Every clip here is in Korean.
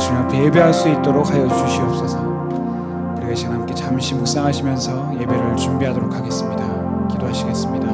주님 앞에 예배할 수 있도록 하여 주시옵소서. 우리가 이 시간 함께 잠시 묵상하시면서 예배를 준비하도록 하겠습니다. 기도하시겠습니다.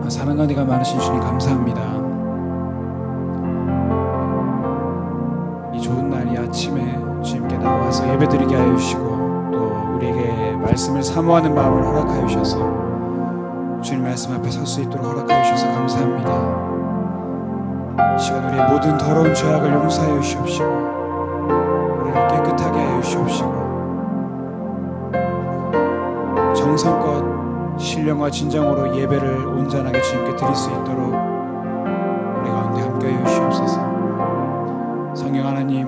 사랑과 은혜가 많으신 주님 감사합니다. 이 좋은 날 이 아침에 주님께 나와서 예배드리게 하여 주시고 또 우리에게 말씀을 사모하는 마음을 허락하여 주셔서 주님 말씀 앞에 설 수 있도록 허락하여 주셔서 감사합니다. 이 시간 우리의 모든 더러운 죄악을 용서하여 주시옵시고 우리를 깨끗하게 하여 주시옵시고 정성껏 신령과 진정으로 예배를 온전하게 주님께 드릴 수 있도록 우리 가운데 함께하여 주시옵소서. 성령 하나님,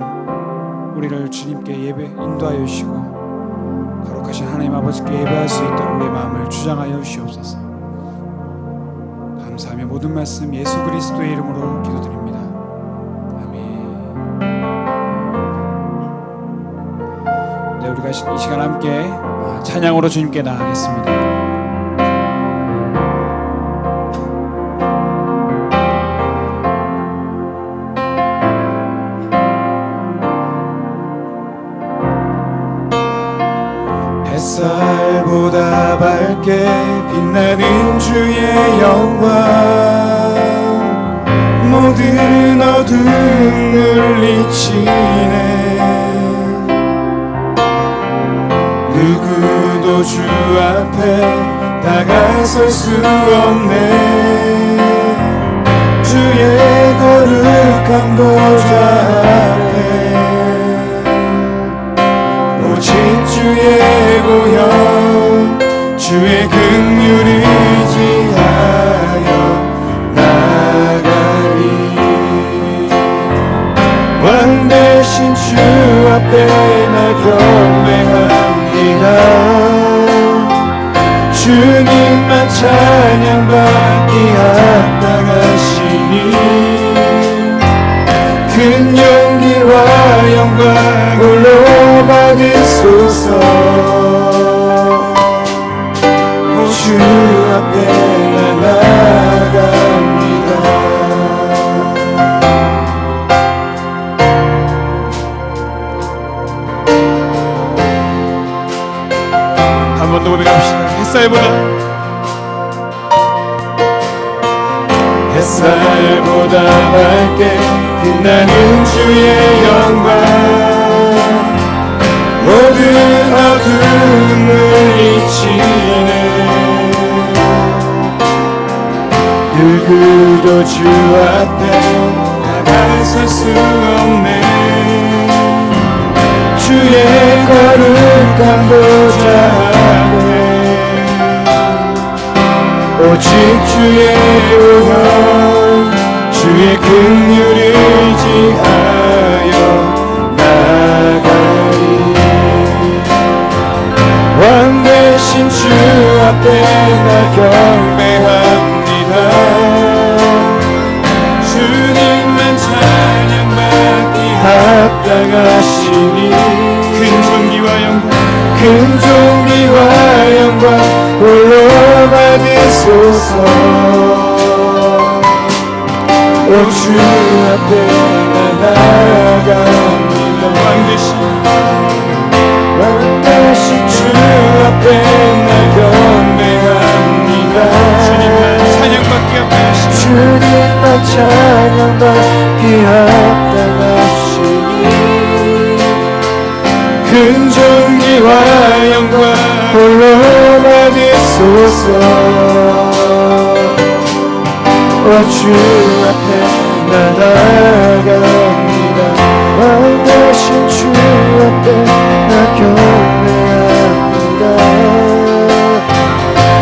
우리를 주님께 예배 인도하여 주시고 거룩하신 하나님 아버지께 예배할 수 있도록 우리의 마음을 주장하여 주시옵소서. 감사하며 모든 말씀 예수 그리스도의 이름으로 기도드립니다. 아멘. 네, 우리가 이 시간 함께 찬양으로 주님께 나아가겠습니다. 햇살보다 밝게 빛나는 주의 영광 모든 어둠을 물리치네 누구도 주 앞에 다가설 수 없네 주의 거룩한 보좌 앞에 오직 주의 보혈 주의 긍휼을 의지하여 나가리 왕 대신 주 앞에 나 경배합니다 주님만 찬양받기 합당하시니 큰 용기와 영광 홀로 받으소서 주 앞에 나 나아갑니다 한 번 더 고백합시다. 햇살보다 밝게 빛나는 주의 영광 모든 어둠을 잊히네 누구도 주 앞에 다가설 수 없네 주의 거룩한 보좌 앞에 오직 주의 보혈 주의 긍휼을 의지하여 나가리 왕 대신 주 앞에 나 경배합니다 주님만 찬양받기 합당하시니 큰 존귀와 영광 홀로 받으소서 오 주 앞에 나 나아갑니다 왕 대신 주 앞에 나 경배합니다 주님만 찬양받기 합당하시니 큰 존귀와 영광 홀로 받으소서 주 앞에 나아갑니다. 왕하신 주 앞에 나 경배합니다.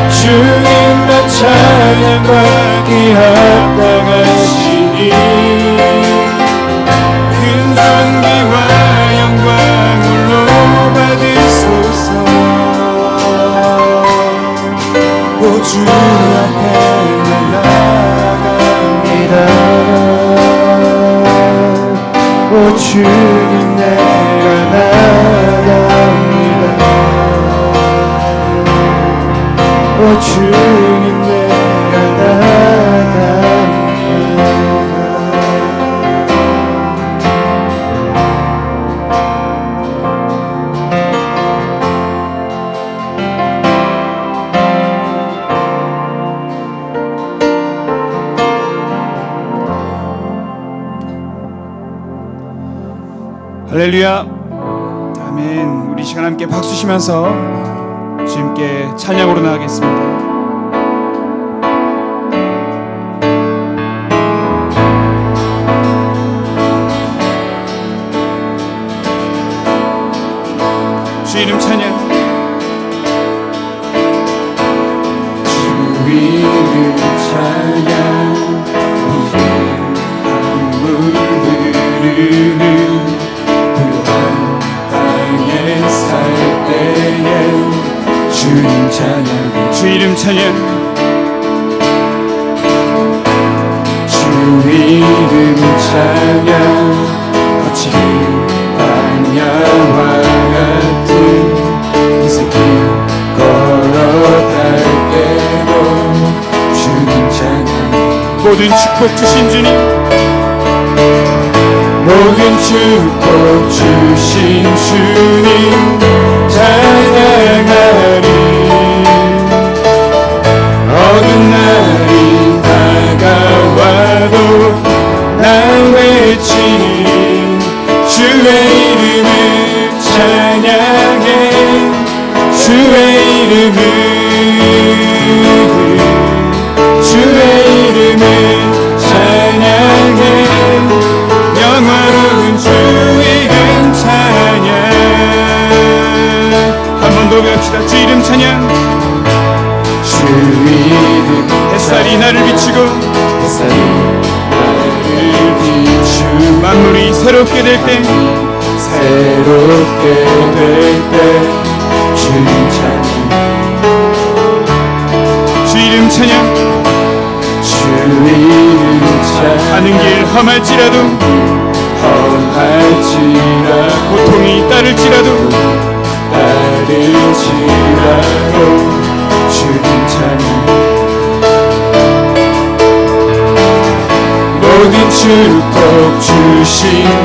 주님 나 찬양받기 합당하시니 큰 존귀와 영광 홀로 받으소서. 오 주 앞에 나 나아갑니다. 오 주님 내가 나아갑니다. 오 주님 내가 할렐루야. 아멘. 우리 시간 함께 박수 치면서 주님께 찬양으로 나가겠습니다. 주 이름 찬양. 주 이름 찬양. 강물 흐르는 주님 찬양. 주 이름 찬양. 주 이름 찬양. 거칠은 광야와 같은 이색 길 걸어갈 때도 주님 찬양. 모든 축복 주신 주님, 모든 축복 주신 주님 찬양하리. 어두운 날이 다가와도 난 외치리. 주의 이름을 찬양해. 주의 이름을 찬양해. 영화로운 주 이름 찬양. 한 번 더 외웁시다. 주 이름 찬양. 주 이름 햇살이 나를 비추고 햇살이 나를 비추고 만물이 새롭게 될 때 새롭게 될 때 주님 찬양. 주 이름 찬양. 주 이름 찬양. 가는 길 험할지라도 험할지라도 고통이 따를지라도 주님 찬양. 모든 축복 주신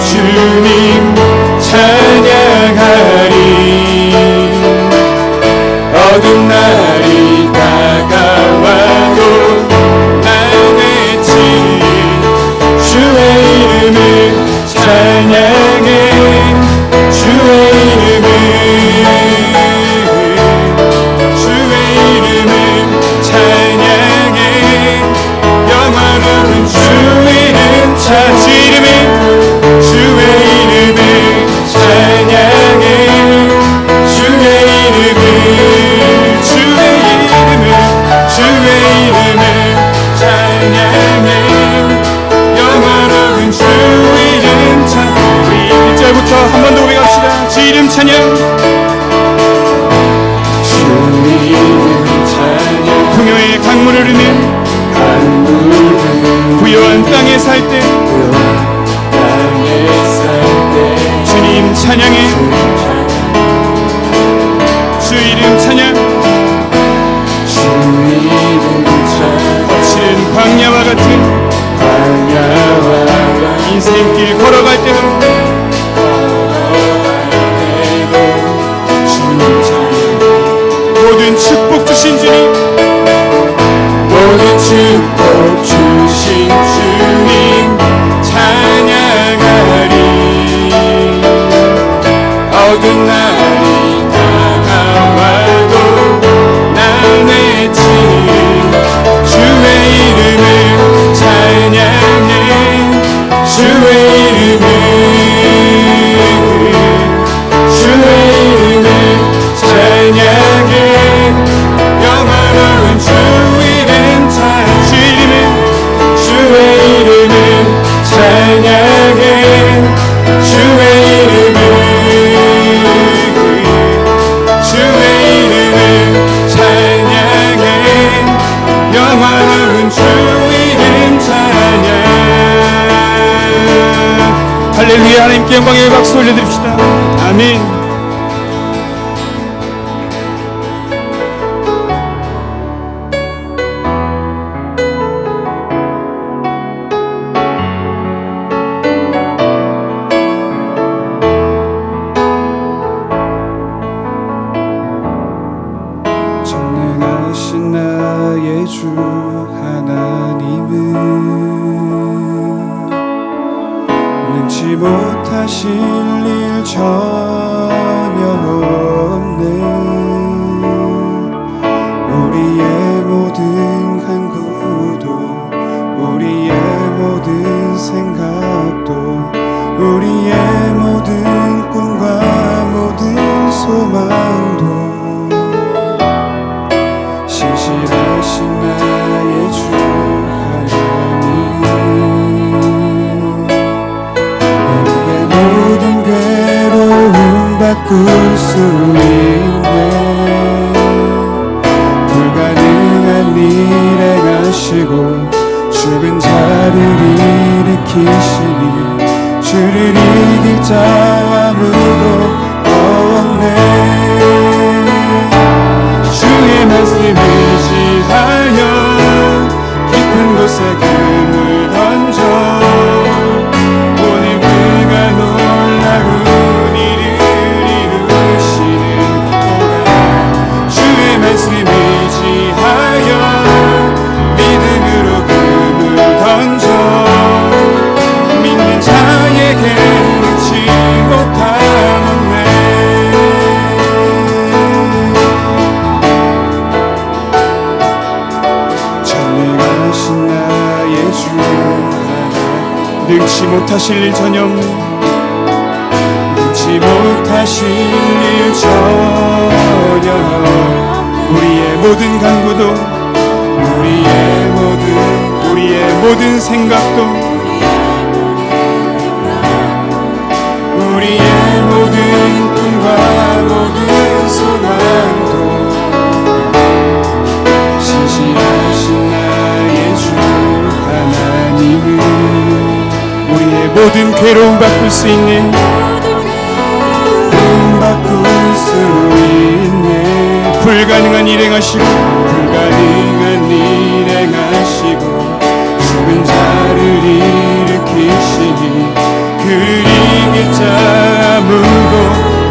주님 찬양하리. 어두운 날이 다가와도 난 외치리. 주의 이름을 찬양해. 주의 이름을 찬양해. 영화로운 주 이름 찬양. 주의 이름을 찬양해. 주의 이름을 찬양해. 영화로운 주 이름 찬양. 우리 1절부터 한 번 더 고백합시다. 주 이름 찬양. 주 이름 찬양. 풍요의 강물 흐르는 부요한 땅에 살 때 주님 찬양해. 주 이름 찬양. 거칠은 광야와 같은 인생길 걸어갈 때도 모든 축복 주신 주님, 모든 축복 주신 주님 찬양하리. 어두운 날이 다가와도 난 외치리. 주의 이름을 할렐루야. 하나님께 영광의 박수 올려드립시다. 아멘. 전능하신 나의 주 하나님은 능치 못하실 일 전혀 없네. 우리의 모든 간구도 우리의 모든 생각도 우리의 모든 꿈과 모든 소망도 신실하신 나의 주 하나님은 우리의 모든 괴로움 바꿀 수 있네. 불가능한 일 행하시고 죽은 자를 일으키시니 주를 이길 자 아무도 없네. 주의 말씀을 지하여 깊은 곳에 금을 던져 오늘 그가 놀라운 일을 이루시는 도다. 주의 말씀을 지하여 믿음으로 금을 던져 믿는 자에게 능치 못함 없네. 능치 못하실 일 전혀 없네. 능치 못하실 일 전혀 우리의 모든 간구도 우리의 모든 생각도 우리의 모든 꿈과 모든 소망도 신실하신 나의 주 하나님은 우리의 모든 괴로움 바꿀 수 있네. 바꿀 수 있네. 불가능한 일 행하시고 불가능한 일 행하시고 죽은 자를 일으키시니 그를 이길 자 아무도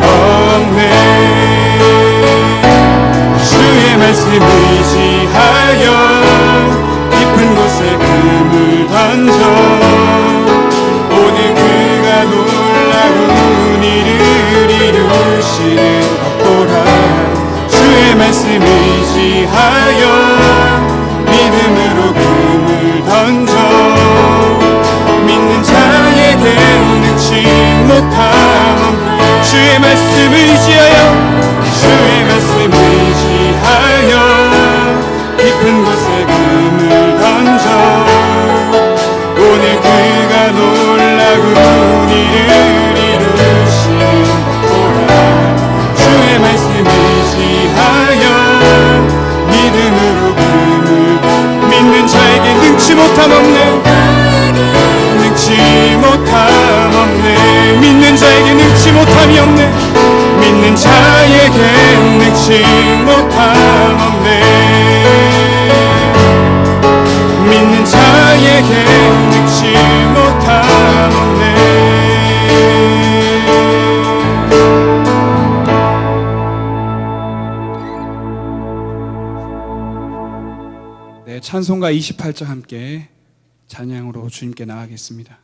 없네. 주의 말씀을 지하여 깊은 곳에 금을 던져 오늘 그가 놀라운 일을 이루시는 것 보라. 주의 말씀을 지하여 믿음으로 금을 던져 믿는 자에게 능치 못함. 주의 말씀을 지하여 주의 말씀을 지하여 깊은 곳에 금을 던져 오늘 그가 놀라운 일을 이루시는 보라. 주의 말씀을 지하여 믿음으로 금을 믿는 자에게 능치 못함 없네. 능치 못함 없네. 믿는 자에게 능치 못함이 없네. 믿는 자에게 능치 못함 없네. 믿는 자에게 능치 못함 없네. 네, 찬송가 28절 함께 찬양으로 주님께 나아가겠습니다.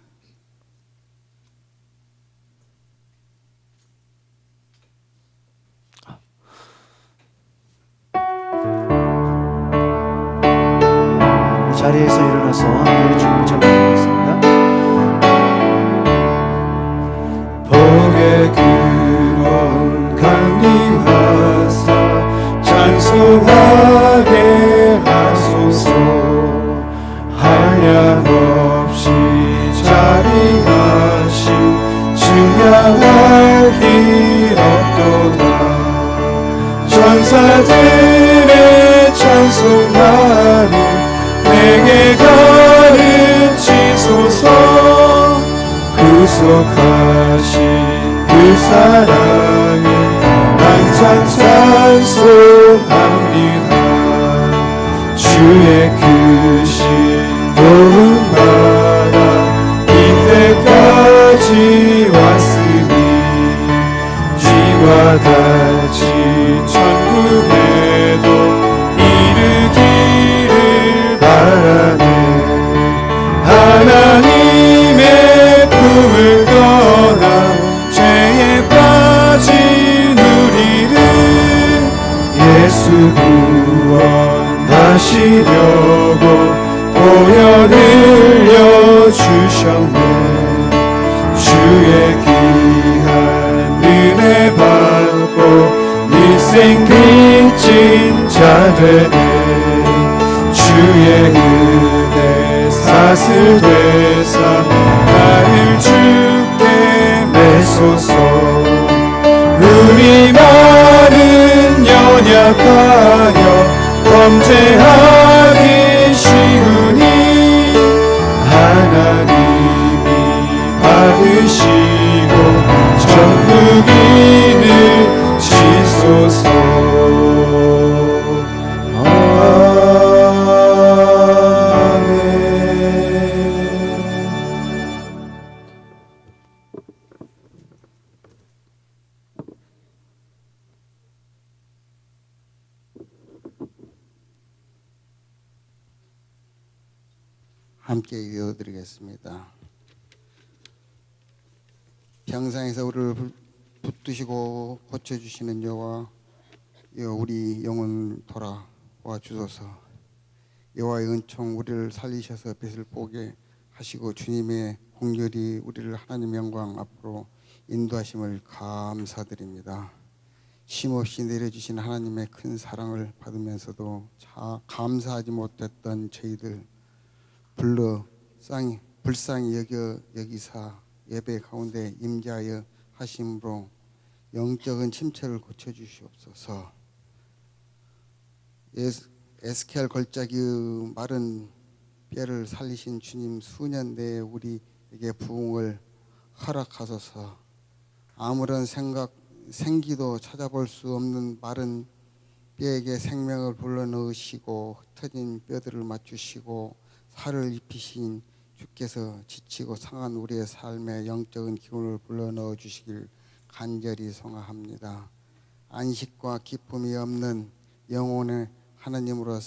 자리에서 일어나서 함께 주님을 찬양하겠습니다. 복의 근원 강림하사 찬송하게 하소서. 한량 없이 자리하신 증량할 길 없도다. 전사들의 찬송가를 내게 가르치소서. 그 구속하신 그 사랑을 항상 찬송합니다. 주의 크신 도움마다 이때까지 왔으니 쥐와 같이 천국에도 이르기를 바라네. 하나님의 품을 떠나 죄에 빠진 우리를 예수 구원하시려고 보혈 흘려주셨네. 주의 귀한 은혜 받고 일생 빚진 자 되네. 주의 은혜 사슬되사 나를 주께 매소서. 우리 많은 연약하여 범죄하기 쉬우니 하나님이 받으시고 천국인을 지소서. 함께 이어드리겠습니다. 평상에서 우리를 붙드시고 고쳐주시는 여호와, 우리 영혼 돌아와 주소서. 여호와의 은총 우리를 살리셔서 빛을 보게 하시고 주님의 공렬이 우리를 하나님 영광 앞으로 인도하심을 감사드립니다. 쉼없이 내려주신 하나님의 큰 사랑을 받으면서도 감사하지 못했던 저희들 불쌍히 여기사 예배 가운데 임재하여 하심으로 영적인 침체를 고쳐주시옵소서. 에스겔 걸작의 마른 뼈를 살리신 주님, 수년 내에 우리에게 부흥을 허락하소서. 아무런 생기도 찾아볼 수 없는 마른 뼈에게 생명을 불러넣으시고 흩어진 뼈들을 맞추시고 살을 입히신 주께서 지치고 상한 우리의 삶에 영적인 기운을 불러넣어 주시길 간절히 송하합니다. 안식과 기쁨이 없는 영혼의 하나님으로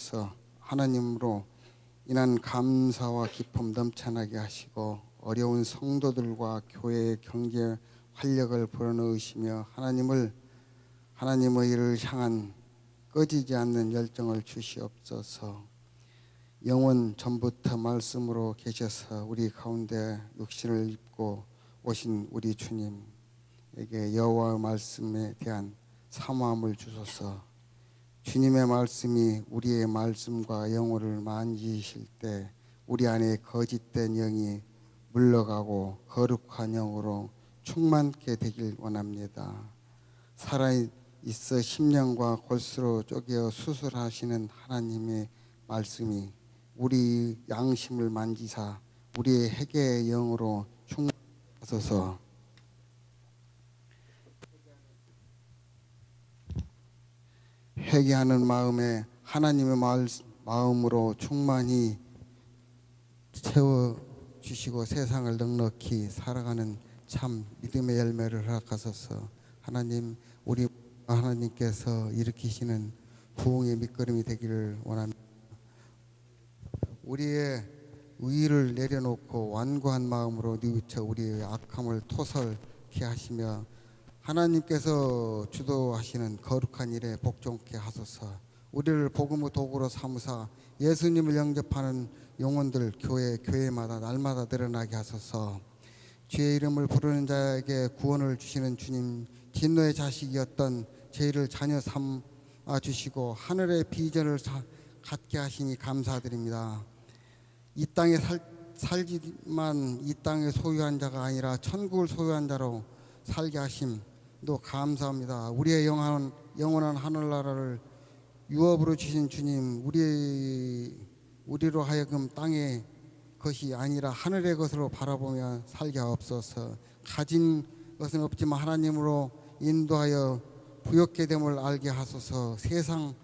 인한 감사와 기쁨 넘쳐나게 하시고 어려운 성도들과 교회의 경제 활력을 불어넣으시며 하나님의 일을 향한 꺼지지 않는 열정을 주시옵소서. 영원 전부터 말씀으로 계셔서 우리 가운데 육신을 입고 오신 우리 주님에게 여호와의 말씀에 대한 사모함을 주소서. 주님의 말씀이 우리의 말씀과 영혼을 만지실 때 우리 안에 거짓된 영이 물러가고 거룩한 영으로 충만케 되길 원합니다. 살아있어 심령과 골수로 쪼개어 수술하시는 하나님의 말씀이 우리 양심을 만지사 우리의 회개의 영으로 충만하소서. 회개하는 마음에 하나님의 마음으로 충만히 채워주시고 세상을 넉넉히 살아가는 참 믿음의 열매를 허락하소서. 하나님, 우리 하나님께서 일으키시는 부흥의 밑거름이 되기를 원합니다. 우리의 의의를 내려놓고 완고한 마음으로 뉘우쳐 우리의 악함을 토설케 하시며 하나님께서 주도하시는 거룩한 일에 복종케 하소서. 우리를 복음의 도구로 삼으사 예수님을 영접하는 영혼들 교회마다 날마다 늘어나게 하소서. 주의 이름을 부르는 자에게 구원을 주시는 주님, 진노의 자식이었던 저희를 자녀 삼아 주시고 하늘의 비전을 갖게 하시니 감사드립니다. 이 땅에 살지만 이 땅의 소유한 자가 아니라 천국을 소유한 자로 살게 하심도 감사합니다. 우리의 영원한 하늘나라를 유업으로 주신 주님, 우리로 하여금 땅에 것이 아니라 하늘의 것으로 바라보며 살게 하옵소서. 가진 것은 없지만 하나님으로 인도하여 부욕게 됨을 알게 하소서. 세상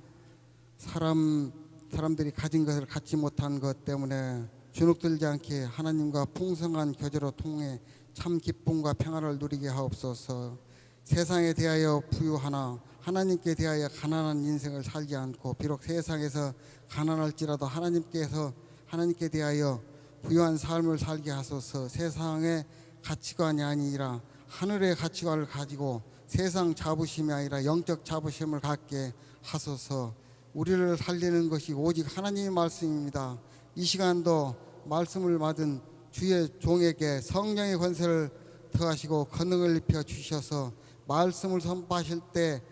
사람들이 가진 것을 갖지 못한 것 때문에 주눅들지 않게 하나님과 풍성한 교제로 통해 참 기쁨과 평화를 누리게 하옵소서. 세상에 대하여 부유하나 하나님께 대하여 가난한 인생을 살지 않고, 비록 세상에서 가난할지라도 하나님께 대하여 부유한 삶을 살게 하소서. 세상의 가치관이 아니라 하늘의 가치관을 가지고 세상 자부심이 아니라 영적 자부심을 갖게 하소서. 우리를 살리는 것이 오직 하나님의 말씀입니다. 이 시간도 말씀을 받은 주의 종에게 성령의 권세를 더하시고 권능을 입혀 주셔서 말씀을 선포하실 때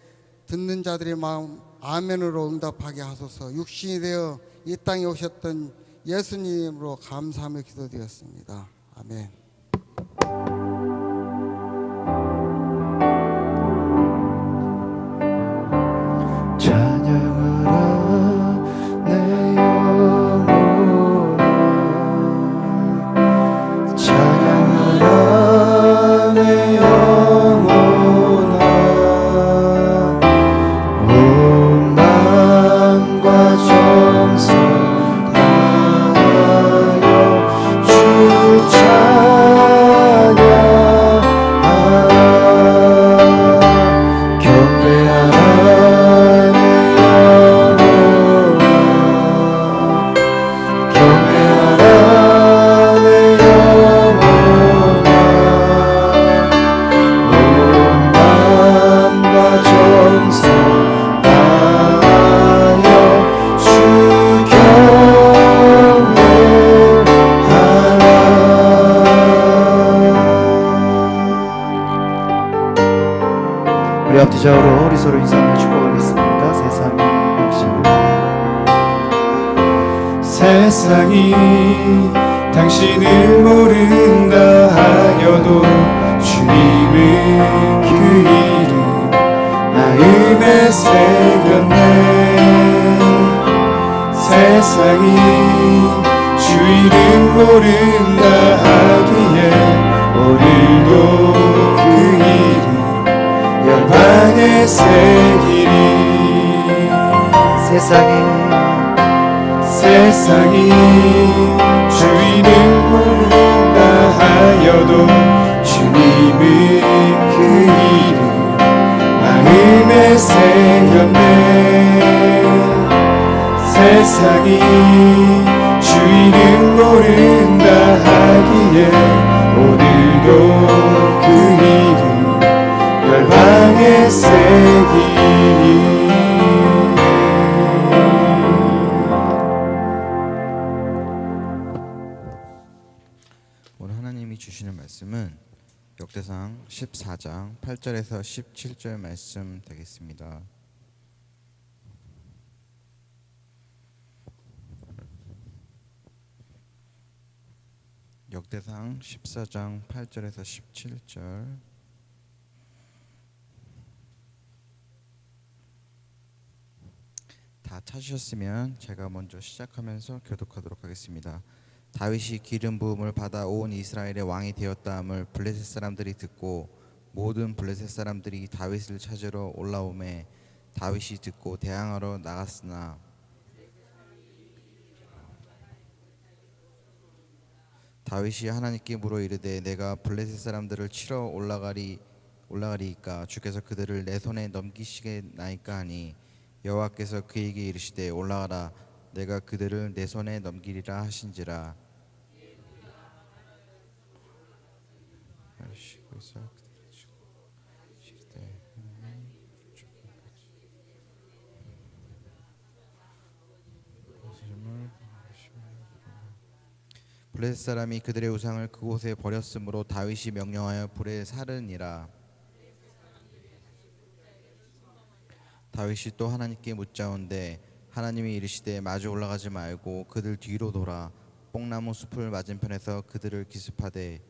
듣는 자들의 마음 아멘으로 응답하게 하소서. 육신이 되어 이 땅에 오셨던 예수님으로 감사하며 기도드렸습니다. 아멘. 찬양하라 내 영혼아, 찬양하라 내 영혼아. 온 마음과 정성 다하여 주 찬양하라. 경배하라 내 영혼아, 경배하라 내 영혼아. 온 마음과 정성 다하여 주 경배하라. 우리 앞뒤좌우로 우리 서로 인사하며 축복하겠습니다. 세상이 당신을 모른다 하여도 주님은 그 이름 마음에 새겼네. 세상이 주 이름 모른다 하기에 오늘도 그 이름 열방에 새기리. 세상이 주 이름 모른다 하여도 주님은 그 이름 마음에 새겼네. 세상이 주 이름 모른다 하기에 오늘도 그 이름 열방에 새기리. 오늘 하나님이 주시는 말씀은 역대상 14장 8절에서 17절 말씀 되겠습니다. 역대상 14장 8절에서 17절. 다 찾으셨으면 제가 먼저 시작하면서 교독하도록 하겠습니다. 다윗이 기름 부음을 받아 온 이스라엘의 왕이 되었다함을 블레셋 사람들이 듣고 모든 블레셋 사람들이 다윗을 찾으러 올라오매 다윗이 듣고 대항하러 나갔으나 다윗이 하나님께 물어 이르되 내가 블레셋 사람들을 치러 올라가리이까 주께서 그들을 내 손에 넘기시겠나이까 하니 여호와께서 그에게 이르시되 올라가라 내가 그들을 내 손에 넘기리라 하신지라. 블레셋 사람이 그들의 우상을 그곳에 버렸으므로 다윗이 명령하여 불에 사르니라. 다윗이 또 하나님께 묻자온데 하나님이 이르시되 마주 올라가지 말고 그들 뒤로 돌아 뽕나무 숲을 맞은편에서 그들을 기습하되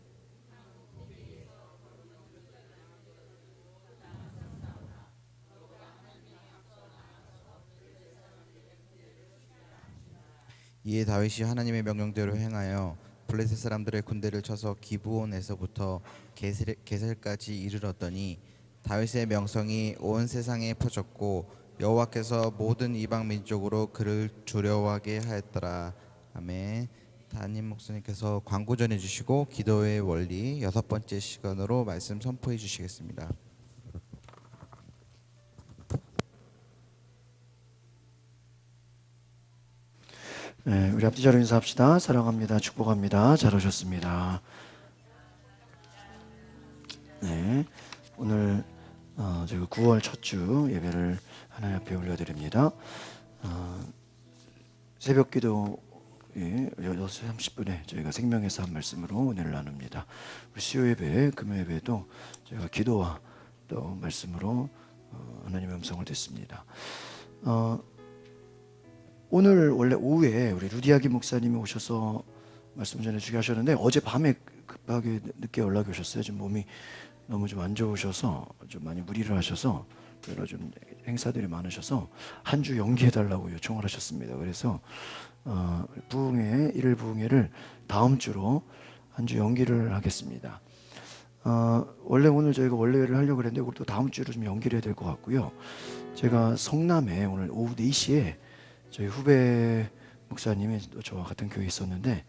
이에 다윗이 하나님의 명령대로 행하여 블레셋 사람들의 군대를 쳐서 기브온에서부터 게셀까지 이르렀더니 다윗의 명성이 온 세상에 퍼졌고 여호와께서 모든 이방 민족으로 그를 두려워하게 하였더라. 아멘. 담임 목사님께서 광고 전해 주시고 기도의 원리 6번째 시간으로 말씀 선포해 주시겠습니다. 네, 우리 앞뒤 자로 인사합시다. 사랑합니다. 축복합니다. 잘 오셨습니다. 네, 오늘 저희가 9월 첫 주 예배를 하나님 앞에 올려드립니다. 새벽 기도 6시 30분에 저희가 생명에서 한 말씀으로 은혜를 나눕니다. 우리 수요 예배, 금요 예배도 저희가 기도와 또 말씀으로 하나님의 음성을 듣습니다. 오늘 원래 오후에 우리 루디아기 목사님이 오셔서 말씀 전해주게 하셨는데 어젯밤에 급하게 늦게 연락이 오셨어요. 지금 몸이 너무 좀 안 좋으셔서 좀 많이 무리를 하셔서 여러 좀 행사들이 많으셔서 한 주 연기해달라고 요청을 하셨습니다. 그래서 일일 부흥회를 다음 주로 한 주 연기를 하겠습니다. 원래 오늘 저희가 원래를 하려고 그랬는데 그것도 다음 주로 좀 연기를 해야 될 것 같고요. 제가 성남에 오늘 오후 4시에 저희 후배 목사님이 또 저와 같은 교회에 있었는데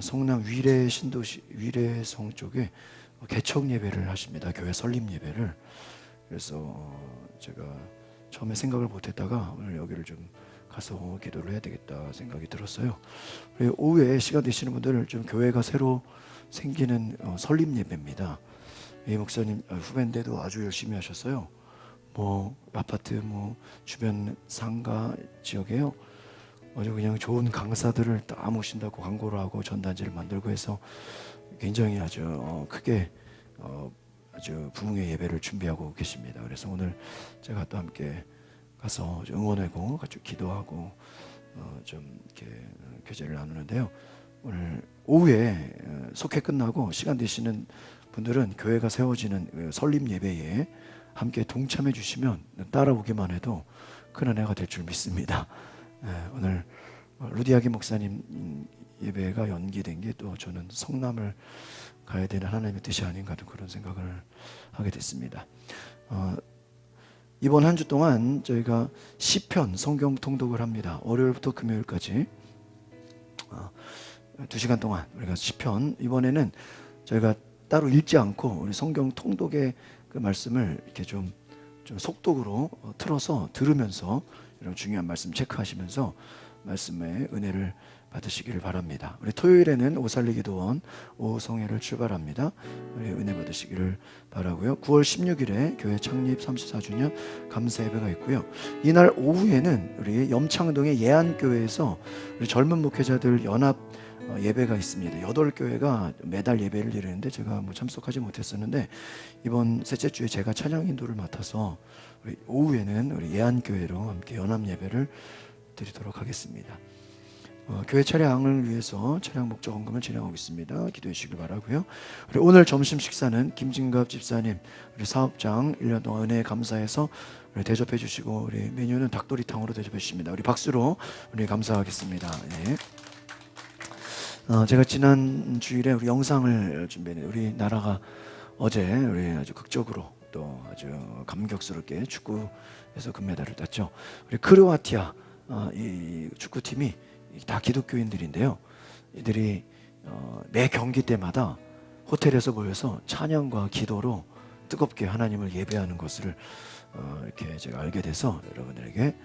성남 위례성 쪽에 개척 예배를 하십니다. 교회 설립 예배를. 그래서 제가 처음에 생각을 못했다가 오늘 여기를 좀 가서 기도를 해야 되겠다 생각이 들었어요. 그리고 오후에 시간 되시는 분들 좀 교회가 새로 생기는 설립 예배입니다. 이 목사님 후배인데도 아주 열심히 하셨어요. 뭐 아파트 주변 상가 지역에요. 아주 그냥 좋은 강사들을 다 모신다고 광고를 하고 전단지를 만들고 해서 굉장히 아주 크게 아주 부흥회 예배를 준비하고 계십니다. 그래서 오늘 제가 또 함께 가서 응원하고 같이 기도하고 좀 이렇게 교제를 나누는데요. 오늘 오후에 속회 끝나고 시간 되시는 분들은 교회가 세워지는 설립 예배에 함께 동참해 주시면 따라오기만 해도 큰 은혜가 될 줄 믿습니다. 오늘 루디아기 목사님 예배가 연기된 게 또 저는 성남을 가야 되는 하나님의 뜻이 아닌가 그런 생각을 하게 됐습니다. 이번 한 주 동안 저희가 시편 성경 통독을 합니다. 월요일부터 금요일까지 2시간 동안 우리가 시편, 이번에는 저희가 따로 읽지 않고 우리 성경 통독의 그 말씀을 이렇게 좀 속독으로 틀어서 들으면서 이런 중요한 말씀 체크하시면서 말씀의 은혜를 받으시기를 바랍니다. 우리 토요일에는 오살리기도원 오후 성회를 출발합니다. 우리 은혜 받으시기를 바라고요. 9월 16일에 교회 창립 34주년 감사 예배가 있고요. 이날 오후에는 우리 염창동의 예안교회에서 우리 젊은 목회자들 연합 예배가 있습니다. 8교회가 매달 예배를 드리는데 제가 참석하지 못했었는데 이번 셋째 주에 제가 찬양 인도를 맡아서 우리 오후에는 우리 예안교회로 함께 연합 예배를 드리도록 하겠습니다. 교회 차량을 위해서 차량 목적 헌금을 진행하고 있습니다. 기도해 주시길 바라고요. 우리 오늘 점심 식사는 김진갑 집사님 우리 사업장 1년 동안 은혜에 감사해서 우리 대접해 주시고 우리 메뉴는 닭도리탕으로 대접해 주십니다. 우리 박수로 우리 감사하겠습니다. 네. 제가 지난 주일에 우리 영상을 준비했는데 우리 나라가 어제 우리 아주 극적으로 또 아주 감격스럽게 축구에서 금메달을 땄죠. 우리 크로아티아 이 축구팀이 다 기독교인들인데요. 이들이 매 경기 때마다 호텔에서 모여서 찬양과 기도로 뜨겁게 하나님을 예배하는 것을 이렇게 제가 알게 돼서 여러분들에게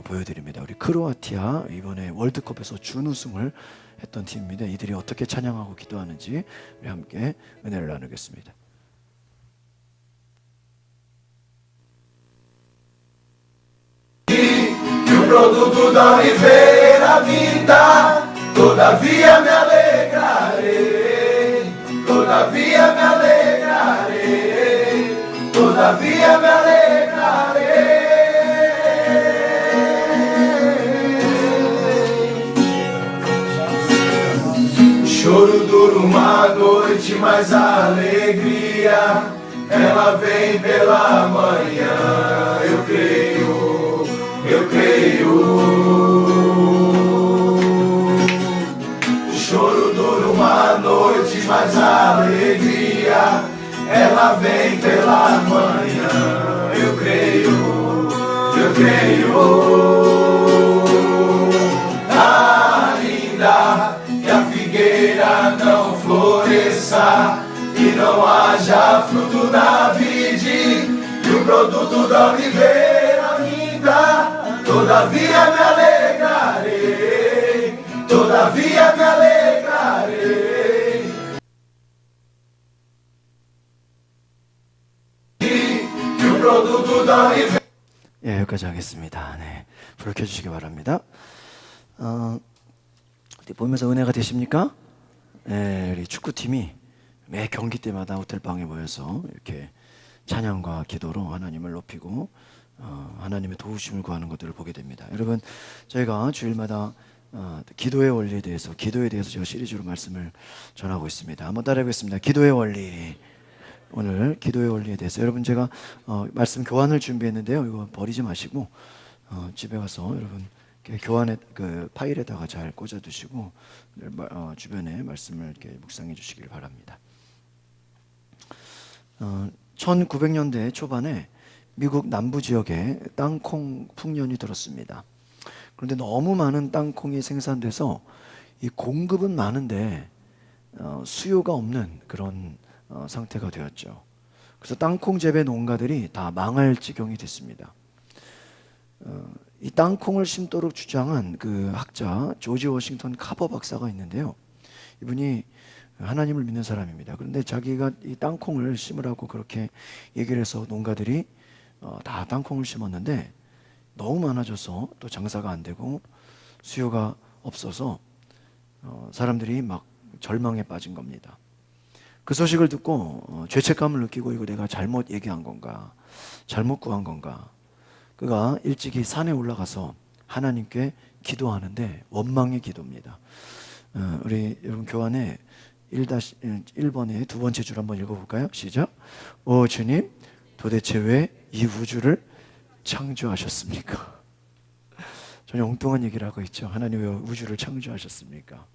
보여드립니다. 우리 크로아티아 이번에 월드컵에서 준우승을 했던 팀입니다. 이들이 어떻게 찬양하고 기도하는지 우리 함께 은혜를 나누겠습니다. O produto da oliveira vida, todavia me alegrarei, todavia me alegrarei, todavia me alegrarei. O choro dura uma noite, mas a alegria ela vem pela manhã. Eu creio. choro dura uma noite, mas a alegria ela vem pela manhã. Eu creio, ainda que a figueira não floresça e não haja fruto na vide, e o produto da oliveira minta, todavia me alegrarei, todavia me alegrarei. E o produto da oliveira. 예, 여기까지 하겠습니다. 네, 불을 켜주시기 바랍니다. 어디 보면서 은혜가 되십니까? 네, 우리 축구팀이 매 경기 때마다 호텔방에 모여서 이렇게 찬양과 기도로 하나님을 높이고 하나님의 도우심을 구하는 것들을 보게 됩니다. 여러분, 저희가 주일마다 기도의 원리에 대해서 제가 시리즈로 말씀을 전하고 있습니다. 한번 따라해보겠습니다. 기도의 원리. 오늘 기도의 원리에 대해서 여러분, 제가 말씀 교환을 준비했는데요. 이거 버리지 마시고 집에 가서 여러분 교환의 그 파일에다가 잘 꽂아두시고 주변에 말씀을 이렇게 묵상해 주시길 바랍니다. 1900년대 초반에 미국 남부 지역에 땅콩 풍년이 들었습니다. 그런데 너무 많은 땅콩이 생산돼서 이 공급은 많은데 수요가 없는 그런 상태가 되었죠. 그래서 땅콩 재배 농가들이 다 망할 지경이 됐습니다. 이 땅콩을 심도록 주장한 그 학자 조지 워싱턴 카버 박사가 있는데요. 이분이 하나님을 믿는 사람입니다. 그런데 자기가 이 땅콩을 심으라고 그렇게 얘기를 해서 농가들이 다 땅콩을 심었는데 너무 많아져서 또 장사가 안 되고 수요가 없어서 사람들이 막 절망에 빠진 겁니다. 그 소식을 듣고 죄책감을 느끼고 이거 내가 잘못 얘기한 건가, 잘못 구한 건가. 그가 일찍이 산에 올라가서 하나님께 기도하는데 원망의 기도입니다. 우리 여러분 교환에 1번의 두 번째 줄 한번 읽어볼까요? 시작. 오 주님, 도대체 왜 이 우주를 창조하셨습니까? 전혀 엉뚱한 얘기를 하고 있죠. 하나님 왜 우주를 창조하셨습니까?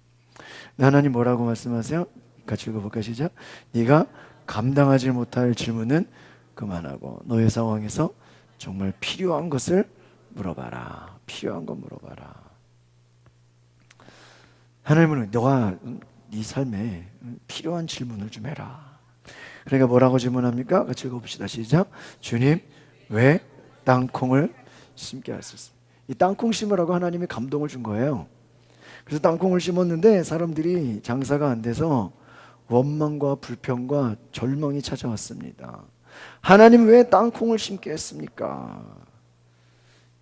하나님 뭐라고 말씀하세요? 같이 읽어볼까요? 시작. 네가 감당하지 못할 질문은 그만하고 너의 상황에서 정말 필요한 것을 물어봐라. 필요한 것 물어봐라. 하나님은 너가 네 삶에 필요한 질문을 좀 해라. 그러니까 뭐라고 질문합니까? 같이 읽어봅시다. 시작. 주님, 왜 땅콩을 심게 하셨습니까? 이 땅콩 심으라고 하나님이 감동을 준 거예요. 그래서 땅콩을 심었는데 사람들이 장사가 안 돼서 원망과 불평과 절망이 찾아왔습니다. 하나님 왜 땅콩을 심게 했습니까?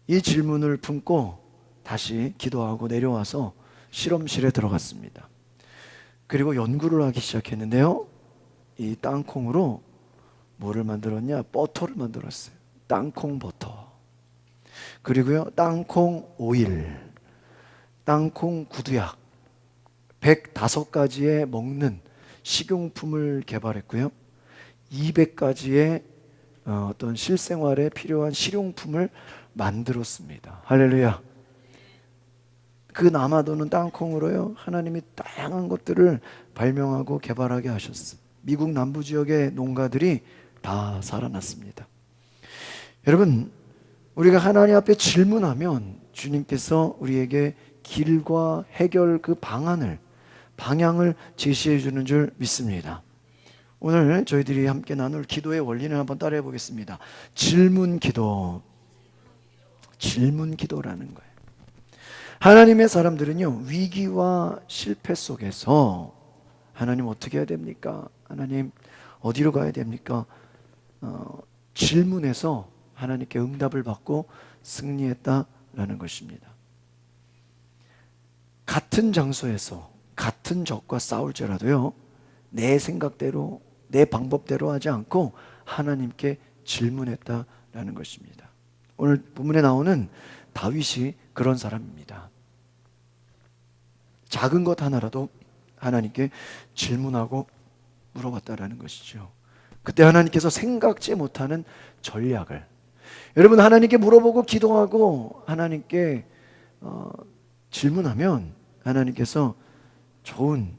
이 질문을 품고 다시 기도하고 내려와서 실험실에 들어갔습니다. 그리고 연구를 하기 시작했는데요. 이 땅콩으로 뭐를 만들었냐? 버터를 만들었어요. 땅콩 버터. 그리고요, 땅콩 오일, 땅콩 구두약, 105가지의 먹는 식용품을 개발했고요. 200가지의 어떤 실생활에 필요한 실용품을 만들었습니다. 할렐루야. 그 남아도는 땅콩으로요, 하나님이 다양한 것들을 발명하고 개발하게 하셨어요. 미국 남부 지역의 농가들이 다 살아났습니다. 여러분, 우리가 하나님 앞에 질문하면 주님께서 우리에게 길과 해결 그 방향을 제시해 주는 줄 믿습니다. 오늘 저희들이 함께 나눌 기도의 원리는 한번 따라해 보겠습니다. 질문 기도라는 거예요. 하나님의 사람들은요, 위기와 실패 속에서 하나님 어떻게 해야 됩니까? 하나님 어디로 가야 됩니까? 질문해서 하나님께 응답을 받고 승리했다라는 것입니다. 같은 장소에서 같은 적과 싸울지라도요, 내 생각대로 내 방법대로 하지 않고 하나님께 질문했다라는 것입니다. 오늘 본문에 나오는 다윗이 그런 사람입니다. 작은 것 하나라도 하나님께 질문하고 물어봤다라는 것이죠. 그때 하나님께서 생각지 못하는 전략을, 여러분 하나님께 물어보고 기도하고 하나님께 질문하면 하나님께서 좋은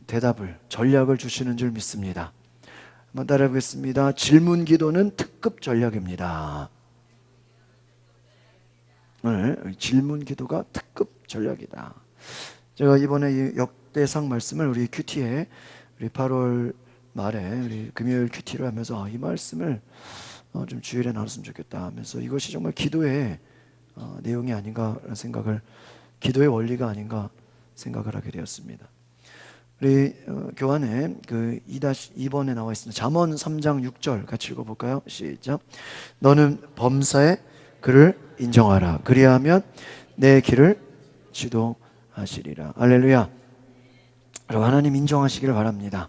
대답을, 전략을 주시는 줄 믿습니다. 한번 따라해 보겠습니다. 질문 기도는 특급 전략입니다. 네, 질문 기도가 특급 전략이다. 제가 이번에 이 역대상 말씀을 우리 큐티에 우리 8월 말에 우리 금요일 큐티를 하면서 이 말씀을 좀 주일에 나눴으면 좋겠다 하면서 이것이 정말 기도의 내용이 아닌가 생각을, 기도의 원리가 아닌가 생각을 하게 되었습니다. 우리 교환에 그 2-2번에 나와 있습니다. 잠언 3장 6절 같이 읽어볼까요? 시작. 너는 범사에 그를 인정하라. 그리하면 내 길을 지도하시리라. 할렐루야. 여러분, 하나님 인정하시기를 바랍니다.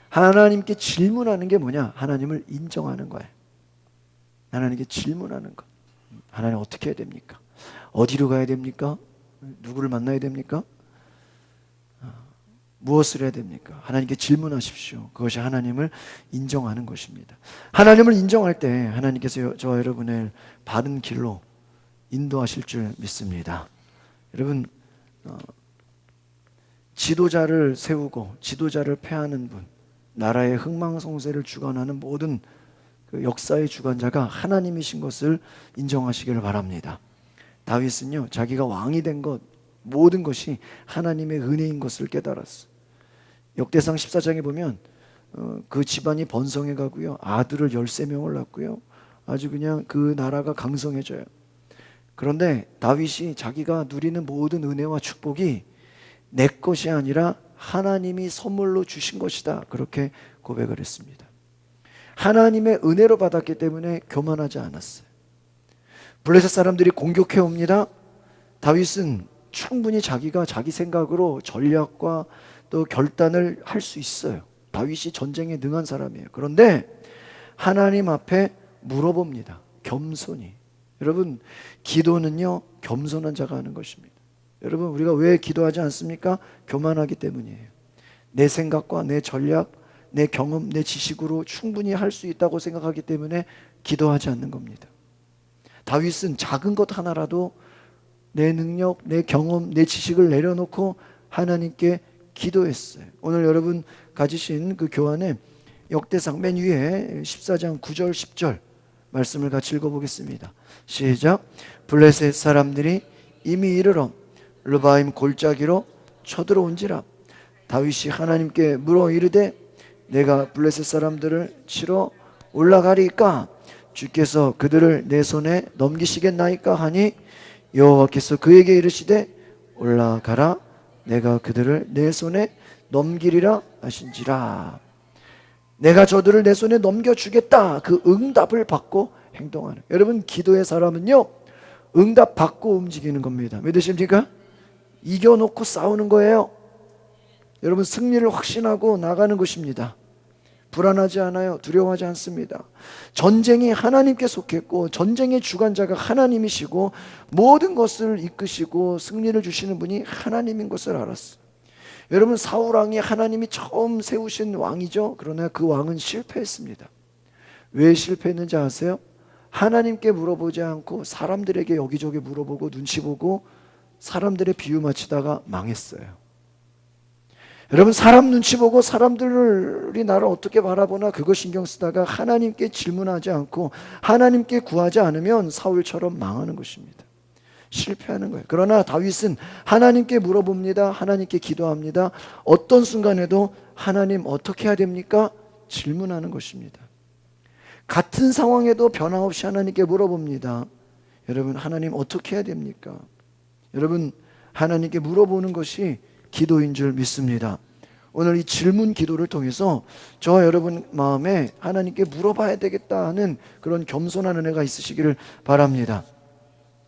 하나님께 질문하는 게 뭐냐? 하나님을 인정하는 거예요. 하나님께 질문하는 것. 하나님 어떻게 해야 됩니까? 어디로 가야 됩니까? 누구를 만나야 됩니까? 무엇을 해야 됩니까? 하나님께 질문하십시오. 그것이 하나님을 인정하는 것입니다. 하나님을 인정할 때 하나님께서 저와 여러분을 바른 길로 인도하실 줄 믿습니다. 여러분, 지도자를 세우고 지도자를 폐하는 분, 나라의 흥망성쇠를 주관하는 모든 그 역사의 주관자가 하나님이신 것을 인정하시기를 바랍니다. 다윗은요, 자기가 왕이 된 것, 모든 것이 하나님의 은혜인 것을 깨달았어. 역대상 14장에 보면 그 집안이 번성해 가고요, 아들을 13명을 낳고요, 아주 그냥 그 나라가 강성해져요. 그런데 다윗이 자기가 누리는 모든 은혜와 축복이 내 것이 아니라 하나님이 선물로 주신 것이다, 그렇게 고백을 했습니다. 하나님의 은혜로 받았기 때문에 교만하지 않았어요. 블레셋 사람들이 공격해 옵니다. 다윗은 충분히 자기가 자기 생각으로 전략과 또 결단을 할 수 있어요. 다윗이 전쟁에 능한 사람이에요. 그런데 하나님 앞에 물어봅니다. 겸손히. 여러분, 기도는요, 겸손한 자가 하는 것입니다. 여러분, 우리가 왜 기도하지 않습니까? 교만하기 때문이에요. 내 생각과 내 전략, 내 경험, 내 지식으로 충분히 할 수 있다고 생각하기 때문에 기도하지 않는 겁니다. 다윗은 작은 것 하나라도 내 능력, 내 경험, 내 지식을 내려놓고 하나님께 기도했어요. 오늘 여러분 가지신 그 교환에 역대상 맨 위에 14장 9절 10절 말씀을 같이 읽어보겠습니다. 시작. 블레셋 사람들이 이미 이르러 르바임 골짜기로 쳐들어온지라. 다윗이 하나님께 물어 이르되 내가 블레셋 사람들을 치러 올라가리까? 주께서 그들을 내 손에 넘기시겠나이까? 하니 여호와께서 그에게 이르시되 올라가라. 내가 그들을 내 손에 넘기리라 하신지라. 내가 저들을 내 손에 넘겨주겠다. 그 응답을 받고 행동하는. 여러분, 기도의 사람은요, 응답 받고 움직이는 겁니다. 믿으십니까? 이겨놓고 싸우는 거예요. 여러분, 승리를 확신하고 나가는 것입니다. 불안하지 않아요. 두려워하지 않습니다. 전쟁이 하나님께 속했고 전쟁의 주관자가 하나님이시고 모든 것을 이끄시고 승리를 주시는 분이 하나님인 것을 알았어요. 여러분, 사울 왕이 하나님이 처음 세우신 왕이죠. 그러나 그 왕은 실패했습니다. 왜 실패했는지 아세요? 하나님께 물어보지 않고 사람들에게 여기저기 물어보고 눈치 보고 사람들의 비유 맞추다가 망했어요. 여러분, 사람 눈치 보고 사람들이 나를 어떻게 바라보나 그거 신경 쓰다가 하나님께 질문하지 않고 하나님께 구하지 않으면 사울처럼 망하는 것입니다. 실패하는 거예요. 그러나 다윗은 하나님께 물어봅니다. 하나님께 기도합니다. 어떤 순간에도 하나님 어떻게 해야 됩니까? 질문하는 것입니다. 같은 상황에도 변화 없이 하나님께 물어봅니다. 여러분, 하나님 어떻게 해야 됩니까? 여러분, 하나님께 물어보는 것이 기도인 줄 믿습니다. 오늘 이 질문 기도를 통해서 저와 여러분 마음에 하나님께 물어봐야 되겠다 하는 그런 겸손한 은혜가 있으시기를 바랍니다.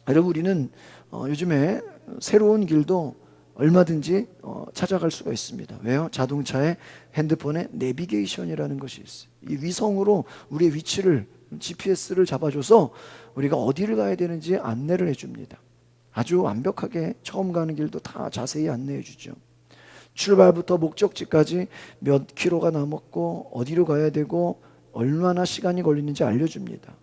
여러분, 우리는 요즘에 새로운 길도 얼마든지 찾아갈 수가 있습니다. 왜요? 자동차에 핸드폰에 내비게이션이라는 것이 있어요. 이 위성으로 우리의 위치를, GPS를 잡아줘서 우리가 어디를 가야 되는지 안내를 해줍니다. 아주 완벽하게 처음 가는 길도 다 자세히 안내해 주죠. 출발부터 목적지까지 몇 킬로가 남았고 어디로 가야 되고 얼마나 시간이 걸리는지 알려줍니다.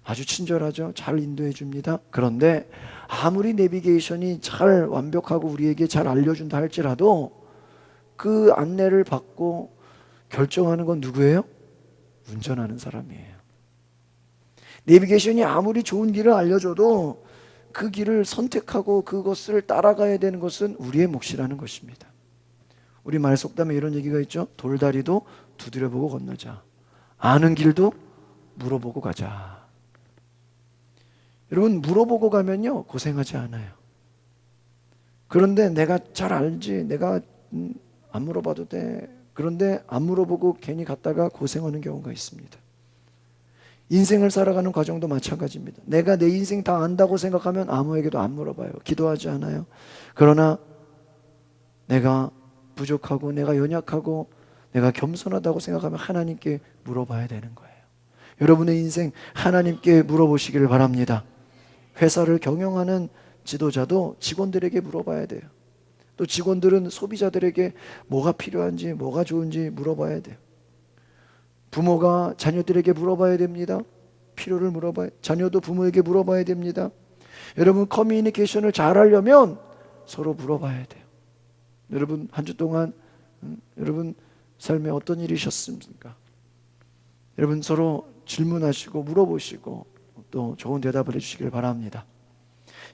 아주 친절하죠. 잘 인도해 줍니다. 그런데 아무리 내비게이션이 잘 완벽하고 우리에게 잘 알려준다 할지라도 그 안내를 받고 결정하는 건 누구예요? 운전하는 사람이에요. 내비게이션이 아무리 좋은 길을 알려줘도 그 길을 선택하고 그것을 따라가야 되는 것은 우리의 몫이라는 것입니다. 우리 말 속담에 이런 얘기가 있죠. 돌다리도 두드려보고 건너자. 아는 길도 물어보고 가자. 여러분, 물어보고 가면요 고생하지 않아요. 그런데 내가 잘 알지, 내가 안 물어봐도 돼. 그런데 안 물어보고 괜히 갔다가 고생하는 경우가 있습니다. 인생을 살아가는 과정도 마찬가지입니다. 내가 내 인생 다 안다고 생각하면 아무에게도 안 물어봐요. 기도하지 않아요. 그러나 내가 부족하고 내가 연약하고 내가 겸손하다고 생각하면 하나님께 물어봐야 되는 거예요. 여러분의 인생 하나님께 물어보시기를 바랍니다. 회사를 경영하는 지도자도 직원들에게 물어봐야 돼요. 또 직원들은 소비자들에게 뭐가 필요한지 뭐가 좋은지 물어봐야 돼요. 부모가 자녀들에게 물어봐야 됩니다. 필요를 물어봐야, 자녀도 부모에게 물어봐야 됩니다. 여러분, 커뮤니케이션을 잘 하려면 서로 물어봐야 돼요. 여러분, 한 주 동안 여러분 삶에 어떤 일이셨습니까? 여러분 서로 질문하시고 물어보시고 또 좋은 대답을 해주시길 바랍니다.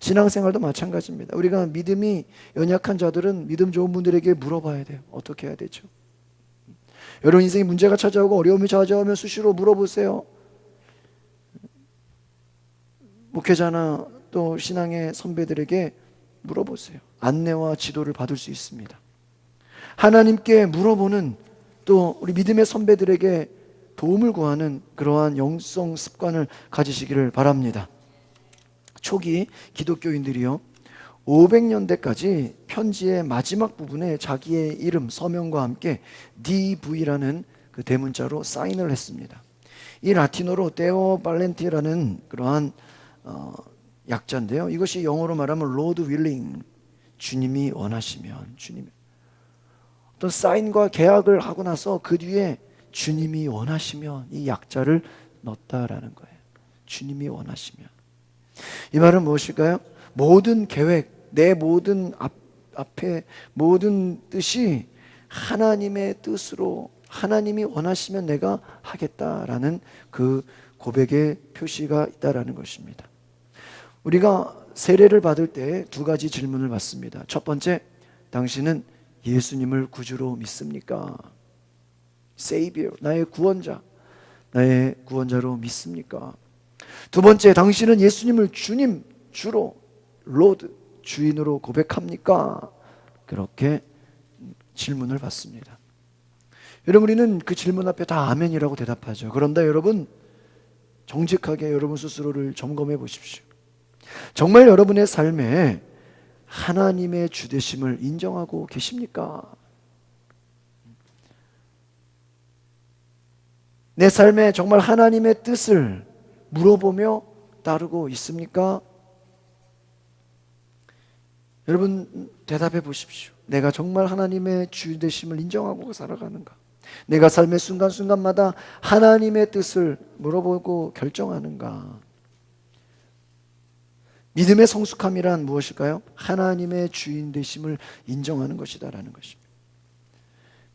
신앙생활도 마찬가지입니다. 우리가 믿음이 연약한 자들은 믿음 좋은 분들에게 물어봐야 돼요. 어떻게 해야 되죠? 여러분 인생에 문제가 찾아오고 어려움이 찾아오면 수시로 물어보세요. 목회자나 또 신앙의 선배들에게 물어보세요. 안내와 지도를 받을 수 있습니다. 하나님께 물어보는, 또 우리 믿음의 선배들에게 도움을 구하는 그러한 영성 습관을 가지시기를 바랍니다. 초기 기독교인들이요 500년대까지 편지의 마지막 부분에 자기의 이름, 서명과 함께 DV라는 그 대문자로 사인을 했습니다. 이 라틴어로 데오 발렌티라는 그러한 약자인데요. 이것이 영어로 말하면 Lord willing, 주님이 원하시면, 주님. 어떤 사인과 계약을 하고 나서 그 뒤에 주님이 원하시면 이 약자를 넣었다라는 거예요. 주님이 원하시면. 이 말은 무엇일까요? 모든 계획, 내 모든 앞에 모든 뜻이 하나님의 뜻으로, 하나님이 원하시면 내가 하겠다라는 그 고백의 표시가 있다라는 것입니다. 우리가 세례를 받을 때 두 가지 질문을 받습니다. 첫 번째, 당신은 예수님을 구주로 믿습니까? Savior, 나의 구원자, 나의 구원자로 믿습니까? 두 번째, 당신은 예수님을 주님, 주로, Lord, 주인으로 고백합니까? 그렇게 질문을 받습니다. 여러분, 우리는 그 질문 앞에 다 아멘이라고 대답하죠. 그런데 여러분, 정직하게 여러분 스스로를 점검해 보십시오. 정말 여러분의 삶에 하나님의 주되심을 인정하고 계십니까? 내 삶에 정말 하나님의 뜻을 물어보며 따르고 있습니까? 여러분 대답해 보십시오. 내가 정말 하나님의 주되심을 인정하고 살아가는가? 내가 삶의 순간순간마다 하나님의 뜻을 물어보고 결정하는가? 믿음의 성숙함이란 무엇일까요? 하나님의 주인 되심을 인정하는 것이다라는 것입니다.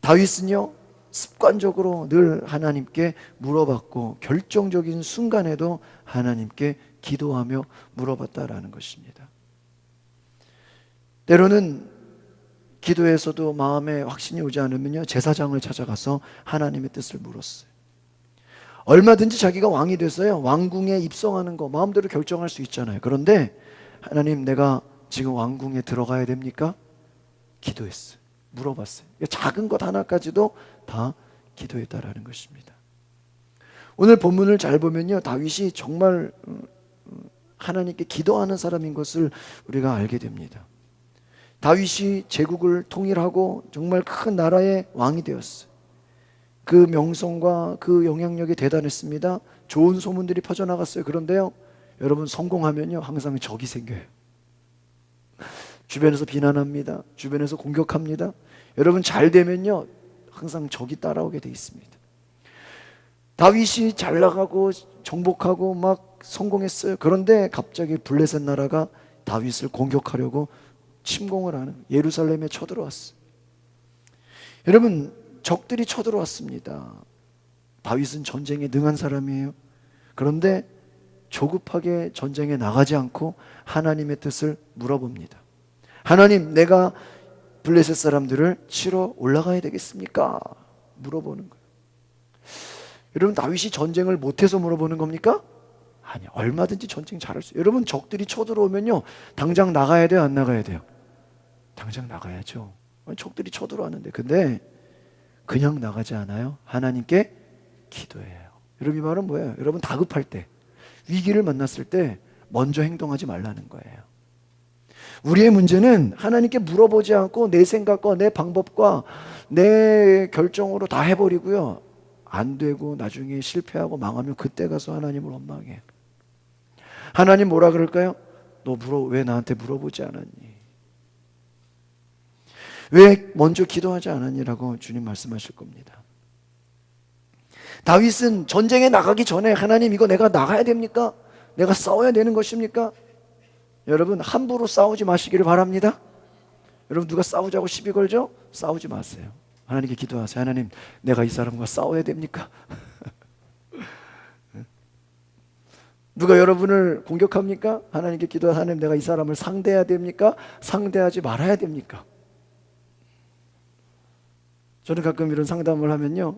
다윗은요 습관적으로 늘 하나님께 물어봤고 결정적인 순간에도 하나님께 기도하며 물어봤다라는 것입니다. 때로는 기도에서도 마음에 확신이 오지 않으면요 제사장을 찾아가서 하나님의 뜻을 물었어요. 얼마든지 자기가 왕이 돼서요 왕궁에 입성하는 거 마음대로 결정할 수 있잖아요. 그런데 하나님, 내가 지금 왕궁에 들어가야 됩니까? 기도했어요. 물어봤어요. 작은 것 하나까지도 다 기도했다라는 것입니다. 오늘 본문을 잘 보면요 다윗이 정말 하나님께 기도하는 사람인 것을 우리가 알게 됩니다. 다윗이 제국을 통일하고 정말 큰 나라의 왕이 되었어요. 그 명성과 그 영향력이 대단했습니다. 좋은 소문들이 퍼져나갔어요. 그런데요 여러분, 성공하면요 항상 적이 생겨요. 주변에서 비난합니다. 주변에서 공격합니다. 여러분, 잘 되면요 항상 적이 따라오게 돼 있습니다. 다윗이 잘 나가고 정복하고 막 성공했어요. 그런데 갑자기 블레셋 나라가 다윗을 공격하려고 침공을 하는, 예루살렘에 쳐들어왔어요. 여러분, 적들이 쳐들어왔습니다. 다윗은 전쟁에 능한 사람이에요. 그런데 조급하게 전쟁에 나가지 않고 하나님의 뜻을 물어봅니다. 하나님, 내가 블레셋 사람들을 치러 올라가야 되겠습니까? 물어보는 거예요. 여러분, 다윗이 전쟁을 못해서 물어보는 겁니까? 아니, 얼마든지 전쟁 잘할 수 있어요. 여러분, 적들이 쳐들어오면요, 당장 나가야 돼요, 안 나가야 돼요? 당장 나가야죠. 적들이 쳐들어왔는데, 근데 그냥 나가지 않아요. 하나님께 기도해요. 여러분, 이 말은 뭐예요? 여러분, 다급할 때, 위기를 만났을 때 먼저 행동하지 말라는 거예요. 우리의 문제는 하나님께 물어보지 않고 내 생각과 내 방법과 내 결정으로 다 해버리고요, 안 되고 나중에 실패하고 망하면 그때 가서 하나님을 원망해. 하나님 뭐라 그럴까요? 너 왜 나한테 물어보지 않았니? 왜 먼저 기도하지 않았니라고 주님 말씀하실 겁니다. 다윗은 전쟁에 나가기 전에 하나님, 이거 내가 나가야 됩니까? 내가 싸워야 되는 것입니까? 여러분, 함부로 싸우지 마시기를 바랍니다. 여러분, 누가 싸우자고 시비 걸죠? 싸우지 마세요. 하나님께 기도하세요. 하나님, 내가 이 사람과 싸워야 됩니까? 누가 여러분을 공격합니까? 하나님께 기도하세요. 하나님, 내가 이 사람을 상대해야 됩니까? 상대하지 말아야 됩니까? 저는 가끔 이런 상담을 하면요,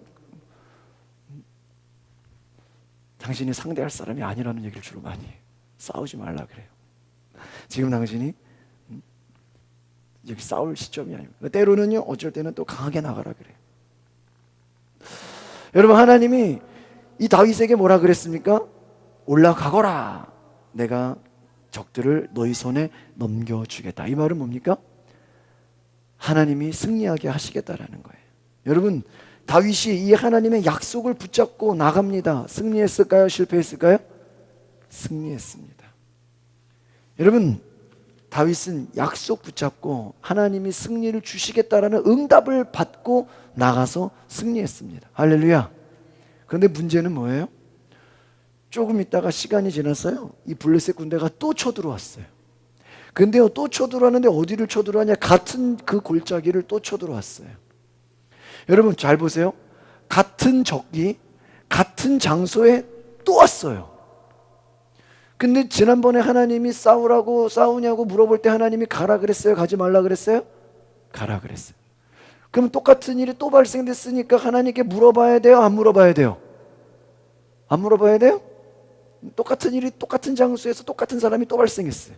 당신이 상대할 사람이 아니라는 얘기를 주로 많이 해요. 싸우지 말라 그래요. 지금 당신이 여기 싸울 시점이 아닙니다. 때로는요, 어쩔 때는 또 강하게 나가라 그래요. 여러분, 하나님이 이 다윗에게 뭐라 그랬습니까? 올라가거라. 내가 적들을 너희 손에 넘겨주겠다. 이 말은 뭡니까? 하나님이 승리하게 하시겠다라는 거예요. 여러분, 다윗이 이 하나님의 약속을 붙잡고 나갑니다. 승리했을까요? 실패했을까요? 승리했습니다. 여러분, 다윗은 약속 붙잡고 하나님이 승리를 주시겠다라는 응답을 받고 나가서 승리했습니다. 할렐루야. 그런데 문제는 뭐예요? 조금 있다가 시간이 지났어요. 이 블레셋 군대가 또 쳐들어왔어요. 근데요, 또 쳐들어왔는데 어디를 쳐들어왔냐? 같은 그 골짜기를 또 쳐들어왔어요. 여러분, 잘 보세요. 같은 적이 같은 장소에 또 왔어요. 근데 지난번에 하나님이 싸우냐고 물어볼 때 하나님이 가라 그랬어요? 가지 말라 그랬어요? 가라 그랬어요. 그럼 똑같은 일이 또 발생됐으니까 하나님께 물어봐야 돼요? 안 물어봐야 돼요? 안 물어봐야 돼요? 똑같은 일이 똑같은 장소에서 똑같은 사람이 또 발생했어요.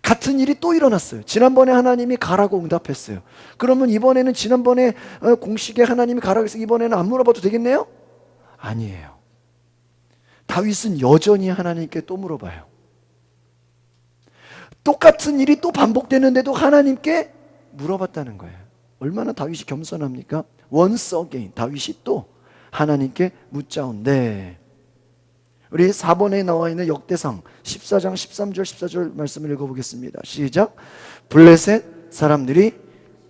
같은 일이 또 일어났어요. 지난번에 하나님이 가라고 응답했어요. 그러면 이번에는 지난번에 공식에 하나님이 가라고 해서 이번에는 안 물어봐도 되겠네요? 아니에요. 다윗은 여전히 하나님께 또 물어봐요. 똑같은 일이 또 반복되는데도 하나님께 물어봤다는 거예요. 얼마나 다윗이 겸손합니까? once again, 다윗이 또 하나님께 묻자온데, 우리 4번에 나와 있는 역대상 14장 13절 14절 말씀을 읽어보겠습니다. 시작. 블레셋 사람들이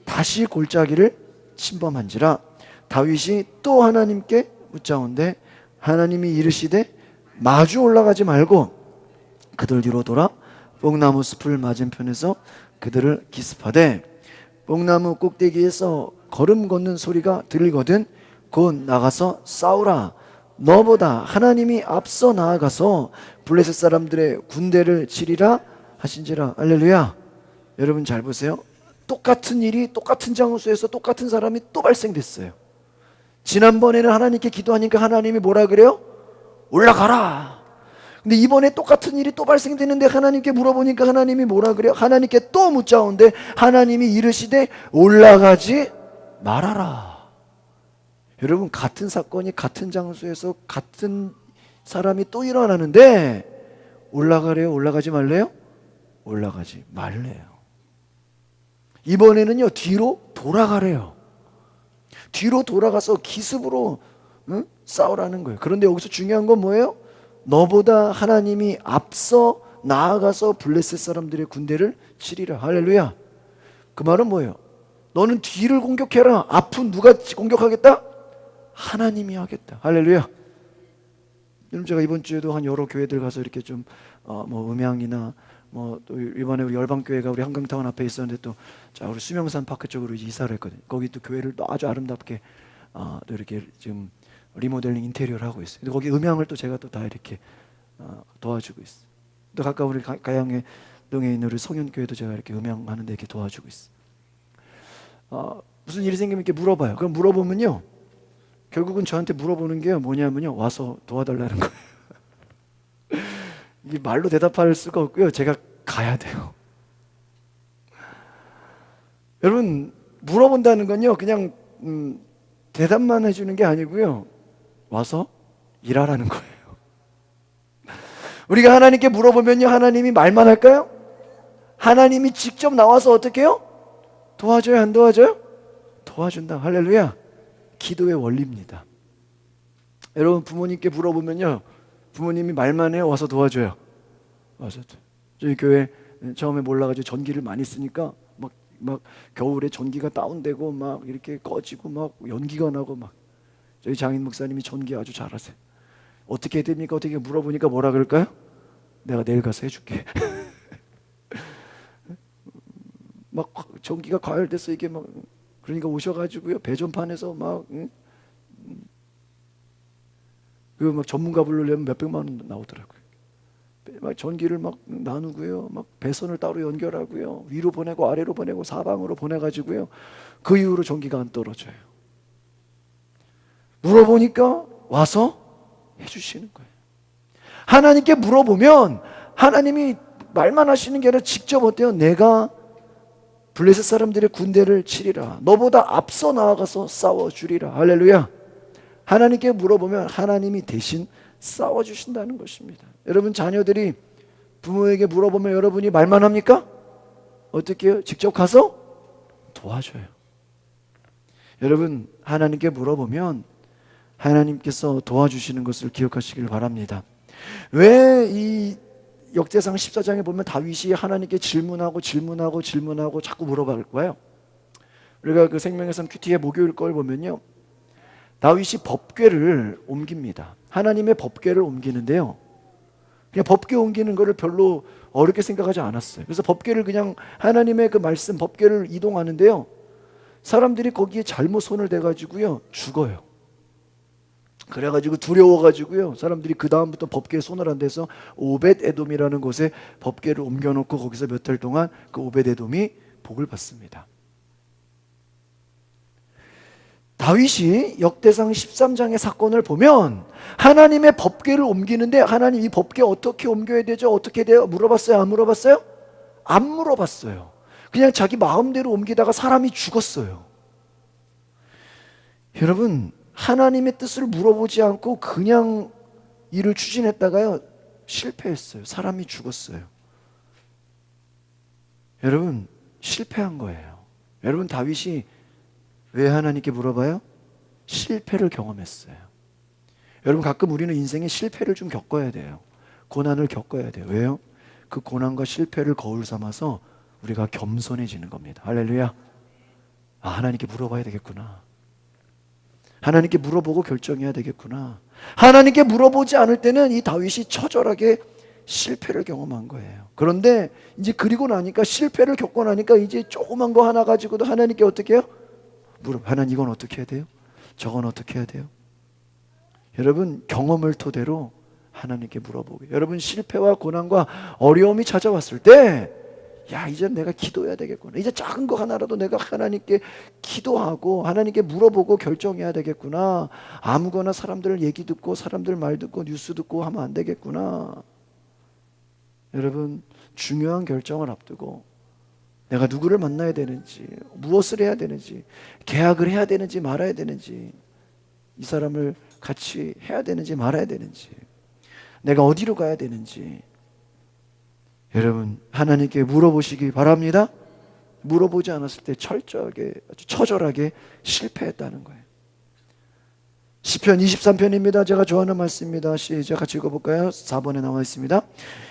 다시 골짜기를 침범한지라 다윗이 또 하나님께 묻자온데 하나님이 이르시되 마주 올라가지 말고 그들 뒤로 돌아 뽕나무 숲을 맞은편에서 그들을 기습하되 뽕나무 꼭대기에서 걸음 걷는 소리가 들리거든 곧 나가서 싸우라. 너보다 하나님이 앞서 나아가서 블레셋 사람들의 군대를 치리라 하신지라. 할렐루야. 여러분 잘 보세요. 똑같은 일이 똑같은 장소에서 똑같은 사람이 또 발생됐어요. 지난번에는 하나님께 기도하니까 하나님이 뭐라 그래요? 올라가라. 근데 이번에 똑같은 일이 또 발생되는데 하나님께 물어보니까 하나님이 뭐라 그래요? 하나님께 또 묻자온데 하나님이 이르시되 올라가지 말아라. 여러분, 같은 사건이 같은 장소에서 같은 사람이 또 일어나는데 올라가래요? 올라가지 말래요? 올라가지 말래요. 이번에는요, 뒤로 돌아가래요. 뒤로 돌아가서 기습으로 싸우라는 거예요. 그런데 여기서 중요한 건 뭐예요? 너보다 하나님이 앞서 나아가서 블레셋 사람들의 군대를 치리라. 할렐루야. 그 말은 뭐예요? 너는 뒤를 공격해라. 앞은 누가 공격하겠다? 하나님이 하겠다. 할렐루야. 여러분, 제가 이번 주에도 한 여러 교회들 가서 이렇게 좀 뭐 음향이나 뭐 또 이번에 우리 열방교회가 우리 한강타운 앞에 있었는데 또 자 우리 수명산 파크 쪽으로 이제 이사를 했거든요. 거기 또 교회를 또 아주 아름답게 또 이렇게 지금 리모델링 인테리어를 하고 있어요. 근데 거기 음향을 또 제가 또 다 이렇게 도와주고 있어요. 또 가까운 우리 가양의 동에 있는 우리 성현교회도 제가 이렇게 음향하는데 이렇게 도와주고 있어요. 무슨 일이 생기면 이렇게 물어봐요. 그럼 물어보면요, 결국은 저한테 물어보는 게 뭐냐면요, 와서 도와달라는 거예요. 이게 말로 대답할 수가 없고요, 제가 가야 돼요. 여러분, 물어본다는 건요 그냥 대답만 해주는 게 아니고요, 와서 일하라는 거예요. 우리가 하나님께 물어보면요, 하나님이 말만 할까요? 하나님이 직접 나와서 어떻게 해요? 도와줘요, 안 도와줘요? 도와준다. 할렐루야. 기도의 원리입니다. 여러분, 부모님께 물어보면요, 부모님이 말만 해요, 와서 도와줘요? 와서. 저희 교회 처음에 몰라가지고 전기를 많이 쓰니까 막 겨울에 전기가 다운되고 막 이렇게 꺼지고 막 연기가 나고 막. 저희 장인 목사님이 전기 아주 잘하세요. 어떻게 해야 됩니까? 어떻게 물어보니까 뭐라 그럴까요? 내가 내일 가서 해줄게. 막 전기가 과열돼서 이게 막, 그러니까 오셔가지고요, 배전판에서 막 그 막 전문가 부르려면 몇백만 원 나오더라고요. 막 전기를 막 나누고요, 막 배선을 따로 연결하고요, 위로 보내고 아래로 보내고 사방으로 보내가지고요, 그 이후로 전기가 안 떨어져요. 물어보니까 와서 해주시는 거예요. 하나님께 물어보면 하나님이 말만 하시는 게 아니라 직접 어때요? 내가 블레셋 사람들의 군대를 치리라. 너보다 앞서 나아가서 싸워주리라. 할렐루야. 하나님께 물어보면 하나님이 대신 싸워주신다는 것입니다. 여러분, 자녀들이 부모에게 물어보면 여러분이 말만 합니까? 어떻게 해요? 직접 가서 도와줘요. 여러분, 하나님께 물어보면 하나님께서 도와주시는 것을 기억하시길 바랍니다. 왜 이 역대상 14장에 보면 다윗이 하나님께 질문하고 자꾸 물어볼까요? 우리가 그 생명의 삶 큐티의 목요일 걸 보면요, 다윗이 법궤를 옮깁니다. 하나님의 법궤를 옮기는데요, 그냥 법궤 옮기는 거를 별로 어렵게 생각하지 않았어요. 그래서 법궤를 그냥 하나님의 그 말씀 법궤를 이동하는데요, 사람들이 거기에 잘못 손을 대가지고요 죽어요. 그래가지고 두려워가지고요, 사람들이 그 다음부터 법궤에 손을 안 대서 오벳 에돔이라는 곳에 법궤를 옮겨놓고 거기서 몇 달 동안 그 오벳 에돔이 복을 받습니다. 다윗이 역대상 13장의 사건을 보면 하나님의 법궤를 옮기는데, 하나님 이 법궤 어떻게 옮겨야 되죠? 어떻게 돼요? 물어봤어요? 안 물어봤어요? 안 물어봤어요. 그냥 자기 마음대로 옮기다가 사람이 죽었어요. 여러분, 하나님의 뜻을 물어보지 않고 그냥 일을 추진했다가요 실패했어요. 사람이 죽었어요. 여러분, 실패한 거예요. 여러분, 다윗이 왜 하나님께 물어봐요? 실패를 경험했어요. 여러분, 가끔 우리는 인생에 실패를 좀 겪어야 돼요. 고난을 겪어야 돼요. 왜요? 그 고난과 실패를 거울 삼아서 우리가 겸손해지는 겁니다. 할렐루야. 하나님께 물어봐야 되겠구나. 하나님께 물어보고 결정해야 되겠구나. 하나님께 물어보지 않을 때는 이 다윗이 처절하게 실패를 경험한 거예요. 그런데 이제 그리고 나니까, 실패를 겪고 나니까 이제 조그만 거 하나 가지고도 하나님께 어떻게 해요? 하나님, 이건 어떻게 해야 돼요? 저건 어떻게 해야 돼요? 여러분, 경험을 토대로 하나님께 물어보게. 여러분, 실패와 고난과 어려움이 찾아왔을 때, 야, 이제 내가 기도해야 되겠구나. 이제 작은 거 하나라도 내가 하나님께 기도하고 하나님께 물어보고 결정해야 되겠구나. 아무거나 사람들 얘기 듣고 사람들 말 듣고 뉴스 듣고 하면 안 되겠구나. 여러분, 중요한 결정을 앞두고 내가 누구를 만나야 되는지, 무엇을 해야 되는지, 계약을 해야 되는지 말아야 되는지, 이 사람을 같이 해야 되는지 말아야 되는지, 내가 어디로 가야 되는지, 여러분, 하나님께 물어보시기 바랍니다. 물어보지 않았을 때 철저하게, 아주 처절하게 실패했다는 거예요. 시편 23편입니다. 제가 좋아하는 말씀입니다. 시작, 같이 읽어볼까요? 4번에 나와 있습니다.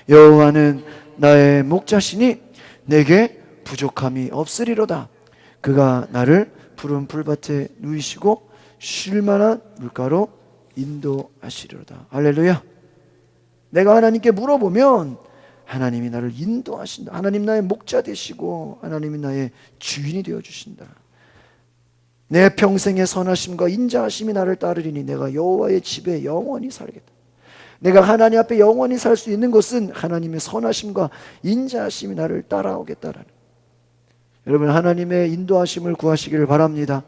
여호와는 나의 목자시니 내게 부족함이 없으리로다. 그가 나를 푸른 풀밭에 누이시고 쉴만한 물가로 인도하시리로다. 할렐루야. 내가 하나님께 물어보면 하나님이 나를 인도하신다. 하나님 나의 목자 되시고 하나님이 나의 주인이 되어주신다. 내 평생의 선하심과 인자하심이 나를 따르리니 내가 여호와의 집에 영원히 살겠다. 내가 하나님 앞에 영원히 살 수 있는 것은 하나님의 선하심과 인자하심이 나를 따라오겠다라는. 여러분, 하나님의 인도하심을 구하시기를 바랍니다.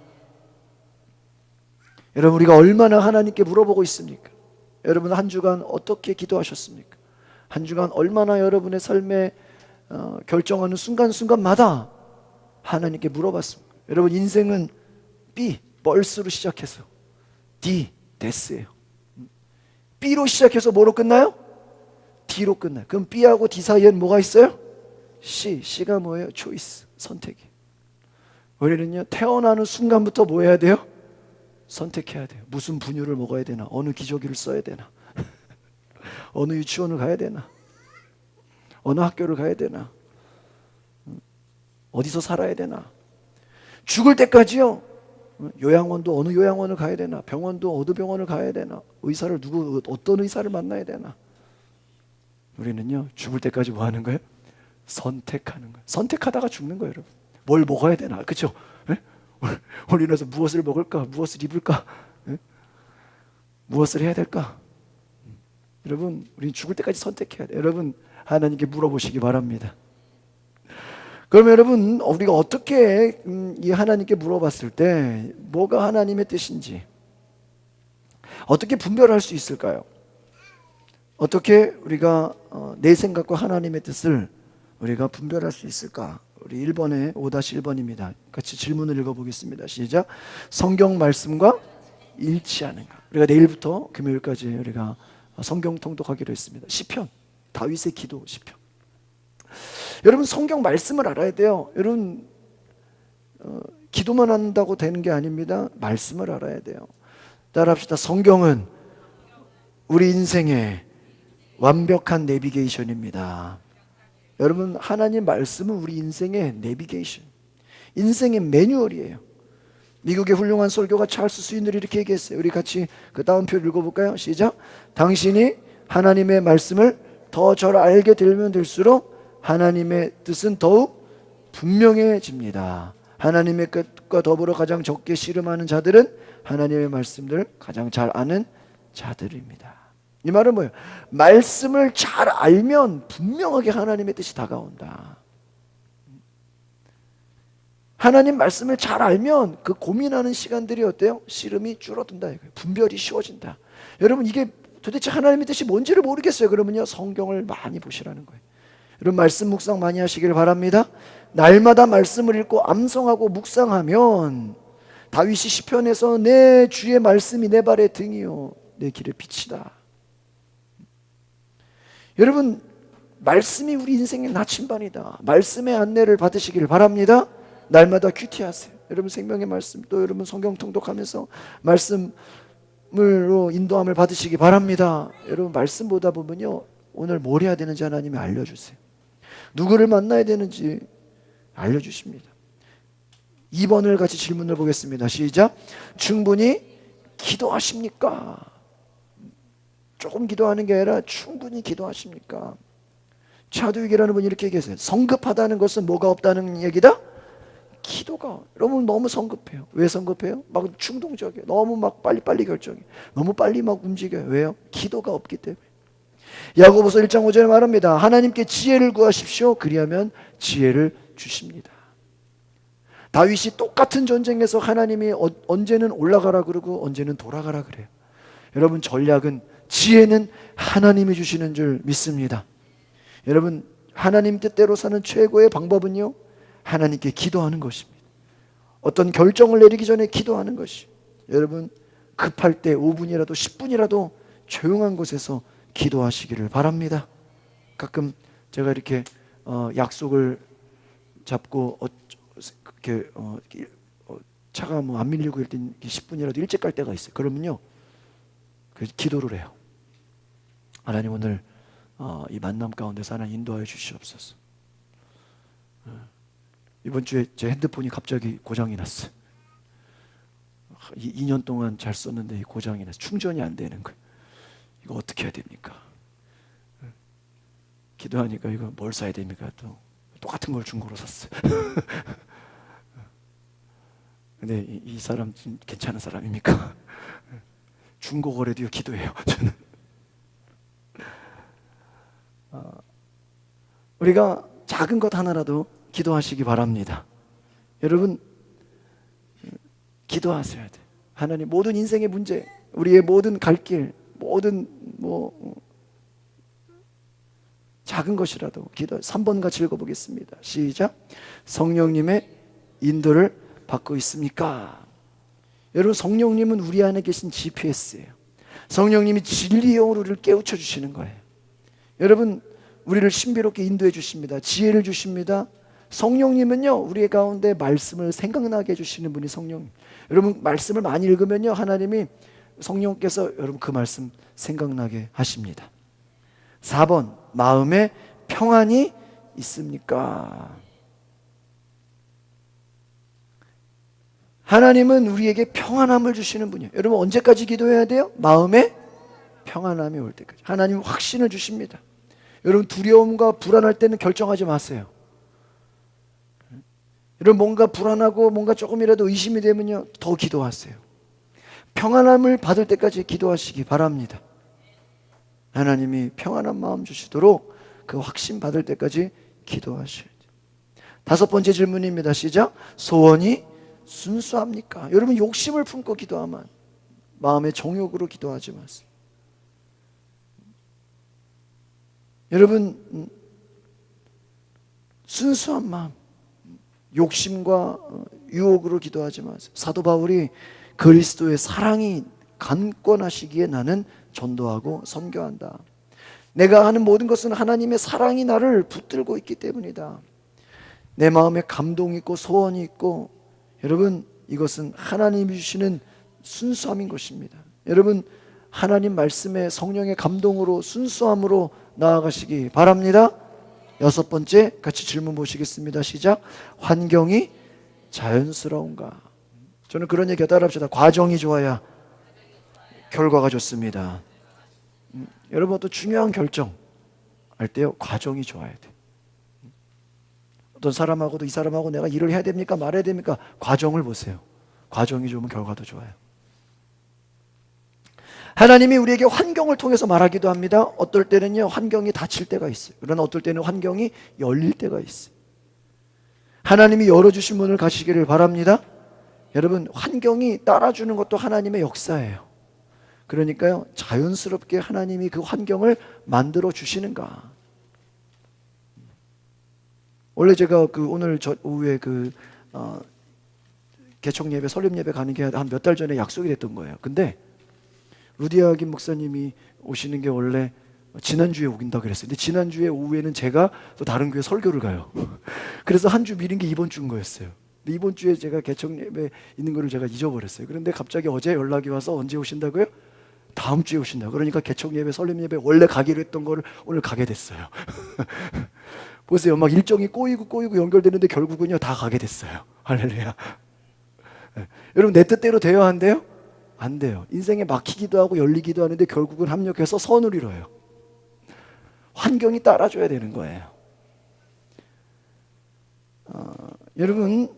여러분, 우리가 얼마나 하나님께 물어보고 있습니까? 여러분, 한 주간 어떻게 기도하셨습니까? 한 주간 얼마나 여러분의 삶에 결정하는 순간순간마다 하나님께 물어봤습니까? 여러분, 인생은 B, 벌스로 시작해서 D, 데스예요. B로 시작해서 뭐로 끝나요? D로 끝나요. 그럼 B하고 D 사이에는 뭐가 있어요? C가 뭐예요? 초이스, 선택이. 우리는요, 태어나는 순간부터 뭐 해야 돼요? 선택해야 돼요. 무슨 분유를 먹어야 되나? 어느 기저귀를 써야 되나? 어느 유치원을 가야 되나? 어느 학교를 가야 되나? 어디서 살아야 되나? 죽을 때까지요, 요양원도 어느 요양원을 가야 되나? 병원도 어느 병원을 가야 되나? 의사를 어떤 의사를 만나야 되나? 우리는요, 죽을 때까지 뭐 하는 거예요? 선택하는 거예요. 선택하다가 죽는 거예요, 여러분. 뭘 먹어야 되나? 그렇죠? 우리는 무엇을 먹을까? 무엇을 입을까? 무엇을 해야 될까? 여러분, 우리는 죽을 때까지 선택해야 돼요. 여러분, 하나님께 물어보시기 바랍니다. 그러면 여러분, 우리가 어떻게 이 하나님께 물어봤을 때 뭐가 하나님의 뜻인지 어떻게 분별할 수 있을까요? 어떻게 우리가 내 생각과 하나님의 뜻을 우리가 분별할 수 있을까? 우리 1번에 5-1번입니다. 같이 질문을 읽어보겠습니다. 시작. 성경 말씀과 일치하는가? 우리가 내일부터 금요일까지 우리가 성경 통독하기로 했습니다. 시편, 다윗의 기도 시편. 여러분, 성경 말씀을 알아야 돼요. 여러분, 기도만 한다고 되는 게 아닙니다. 말씀을 알아야 돼요. 따라합시다. 성경은 우리 인생의 완벽한 내비게이션입니다. 여러분, 하나님 말씀은 우리 인생의 내비게이션, 인생의 매뉴얼이에요. 미국의 훌륭한 설교가 찰스 스윈들이 이렇게 얘기했어요. 우리 같이 그 다음 표 읽어볼까요? 시작. 당신이 하나님의 말씀을 더 잘 알게 되면 될수록 하나님의 뜻은 더욱 분명해집니다. 하나님의 뜻과 더불어 가장 적게 씨름하는 자들은 하나님의 말씀들을 가장 잘 아는 자들입니다. 이 말은 뭐예요? 말씀을 잘 알면 분명하게 하나님의 뜻이 다가온다. 하나님 말씀을 잘 알면 그 고민하는 시간들이 어때요? 씨름이 줄어든다. 분별이 쉬워진다. 여러분, 이게 도대체 하나님의 뜻이 뭔지를 모르겠어요. 그러면요, 성경을 많이 보시라는 거예요. 여러분, 말씀 묵상 많이 하시길 바랍니다. 날마다 말씀을 읽고 암송하고 묵상하면 다윗이 시편에서 내 주의 말씀이 내 발의 등이요 내 길의 빛이다. 여러분, 말씀이 우리 인생의 나침반이다. 말씀의 안내를 받으시길 바랍니다. 날마다 큐티하세요. 여러분, 생명의 말씀, 또 여러분 성경 통독하면서 말씀으로 인도함을 받으시기 바랍니다. 여러분, 말씀 보다 보면요, 오늘 뭘 해야 되는지 하나님이 알려주세요. 누구를 만나야 되는지 알려주십니다. 2번을 같이 질문을 보겠습니다. 시작. 충분히 기도하십니까? 조금 기도하는 게 아니라 충분히 기도하십니까? 차두익이라는 분이 이렇게 얘기했어요. 성급하다는 것은 뭐가 없다는 얘기다? 기도가. 여러분, 너무 성급해요. 왜 성급해요? 막 충동적이에요. 너무 막 빨리빨리 결정해. 너무 빨리 막 움직여요. 왜요? 기도가 없기 때문에. 야고보서 1장 5절에 말합니다. 하나님께 지혜를 구하십시오. 그리하면 지혜를 주십니다. 다윗이 똑같은 전쟁에서 하나님이 언제는 올라가라 그러고 언제는 돌아가라 그래요. 여러분, 전략은, 지혜는 하나님이 주시는 줄 믿습니다. 여러분, 하나님 뜻대로 사는 최고의 방법은요, 하나님께 기도하는 것입니다. 어떤 결정을 내리기 전에 기도하는 것이. 여러분, 급할 때 5분이라도 10분이라도 조용한 곳에서 기도하시기를 바랍니다. 가끔 제가 이렇게 약속을 잡고 이렇게 차가 뭐 안 밀리고 이럴 때 10분이라도 일찍 갈 때가 있어요. 그러면요, 기도를 해요. 하나님, 오늘 이 만남 가운데서 하나님 인도하여 주시옵소서. 이번 주에 제 핸드폰이 갑자기 고장이 났어요. 2년 동안 잘 썼는데 고장이 나서 충전이 안 되는 거예요. 이거 어떻게 해야 됩니까? 기도하니까 이거 뭘 사야 됩니까? 또 똑같은 걸 중고로 샀어요. 근데 이 사람 괜찮은 사람입니까? 중고 거래도요 기도해요. 저는 우리가 작은 것 하나라도 기도하시기 바랍니다. 여러분 기도하셔야 돼. 하나님 모든 인생의 문제, 우리의 모든 갈 길, 모든 작은 것이라도 기도. 3번 같이 읽어보겠습니다. 시작. 성령님의 인도를 받고 있습니까? 여러분 성령님은 우리 안에 계신 GPS예요. 성령님이 진리의 영으로 우리를 깨우쳐 주시는 거예요. 여러분 우리를 신비롭게 인도해 주십니다. 지혜를 주십니다. 성령님은요 우리의 가운데 말씀을 생각나게 해주시는 분이 성령님. 여러분 말씀을 많이 읽으면요 하나님이 성령께서 여러분 그 말씀 생각나게 하십니다. 4번 마음에 평안이 있습니까? 하나님은 우리에게 평안함을 주시는 분이에요. 여러분 언제까지 기도해야 돼요? 마음에 평안함이 올 때까지. 하나님 확신을 주십니다. 여러분 두려움과 불안할 때는 결정하지 마세요. 여러분 뭔가 불안하고 뭔가 조금이라도 의심이 되면요 더 기도하세요. 평안함을 받을 때까지 기도하시기 바랍니다. 하나님이 평안한 마음 주시도록 그 확신 받을 때까지 기도하셔야 돼요. 5번째 질문입니다. 시작. 소원이 순수합니까? 여러분 욕심을 품고 기도하면 마음의 정욕으로 기도하지 마세요. 여러분 순수한 마음, 욕심과 유혹으로 기도하지 마세요. 사도 바울이 그리스도의 사랑이 강권하시기에 나는 전도하고 선교한다. 내가 하는 모든 것은 하나님의 사랑이 나를 붙들고 있기 때문이다. 내 마음에 감동이 있고 소원이 있고, 여러분 이것은 하나님이 주시는 순수함인 것입니다. 여러분 하나님 말씀에 성령의 감동으로 순수함으로 나아가시기 바랍니다. 6번째 같이 질문 보시겠습니다. 시작. 환경이 자연스러운가? 저는 그런 얘기 따라합시다. 과정이 좋아야 결과가 좋습니다. 여러분 또 중요한 결정 할 때요 과정이 좋아야 돼. 어떤 사람하고도 이 사람하고 내가 일을 해야 됩니까 말아야 됩니까? 과정을 보세요. 과정이 좋으면 결과도 좋아요. 하나님이 우리에게 환경을 통해서 말하기도 합니다. 어떨 때는요 환경이 닫힐 때가 있어요. 그러나 어떨 때는 환경이 열릴 때가 있어요. 하나님이 열어주신 문을 가시기를 바랍니다. 여러분 환경이 따라주는 것도 하나님의 역사예요. 그러니까요 자연스럽게 하나님이 그 환경을 만들어 주시는가. 원래 제가 오늘 오후에 개척 예배 설립 예배 가는 게 한 몇 달 전에 약속이 됐던 거예요. 근데 루디아 김 목사님이 오시는 게 원래 지난주에 오긴다 그랬어요. 근데 지난주에 오후에는 제가 또 다른 교회 설교를 가요. 그래서 한 주 미린 게 이번 주인 거였어요. 근데 이번 주에 제가 개척 예배 있는 거를 제가 잊어버렸어요. 그런데 갑자기 어제 연락이 와서 언제 오신다고요? 다음 주에 오신다고. 그러니까 개척 예배 설립 예배 원래 가기로 했던 거를 오늘 가게 됐어요. 보세요. 막 일정이 꼬이고 연결되는데 결국은요 다 가게 됐어요. 할렐루야. 네. 여러분 내 뜻대로 돼야 한대요? 안 돼요. 인생에 막히기도 하고 열리기도 하는데 결국은 합력해서 선을 이뤄요. 환경이 따라줘야 되는 거예요. 여러분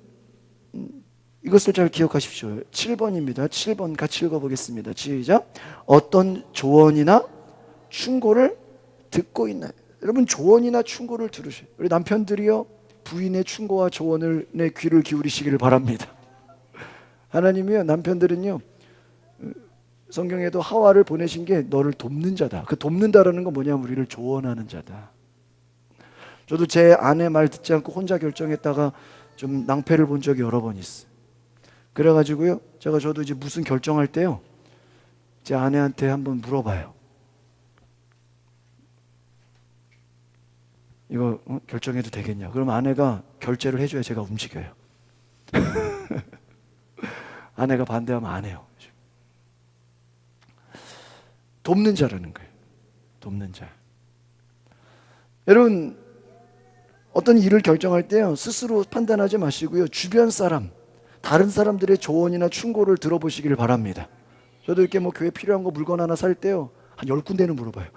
이것을 잘 기억하십시오. 7번입니다. 7번 같이 읽어보겠습니다. 시작. 어떤 조언이나 충고를 듣고 있나요? 여러분 조언이나 충고를 들으세요. 우리 남편들이요 부인의 충고와 조언을 내 귀를 기울이시기를 바랍니다. 하나님이요 남편들은요 성경에도 하와를 보내신 게 너를 돕는 자다. 그 돕는다라는 건 뭐냐면 우리를 조언하는 자다. 저도 제 아내 말 듣지 않고 혼자 결정했다가 좀 낭패를 본 적이 여러 번 있어요. 그래가지고요 저도 이제 무슨 결정할 때요 제 아내한테 한번 물어봐요. 이거 결정해도 되겠냐? 그럼 아내가 결제를 해줘야 제가 움직여요. 아내가 반대하면 안 해요. 돕는 자라는 거예요. 돕는 자. 여러분 어떤 일을 결정할 때요 스스로 판단하지 마시고요 주변 사람 다른 사람들의 조언이나 충고를 들어보시길 바랍니다. 저도 이렇게 뭐 교회 필요한 거 물건 하나 살 때요, 한 10군데는 물어봐요.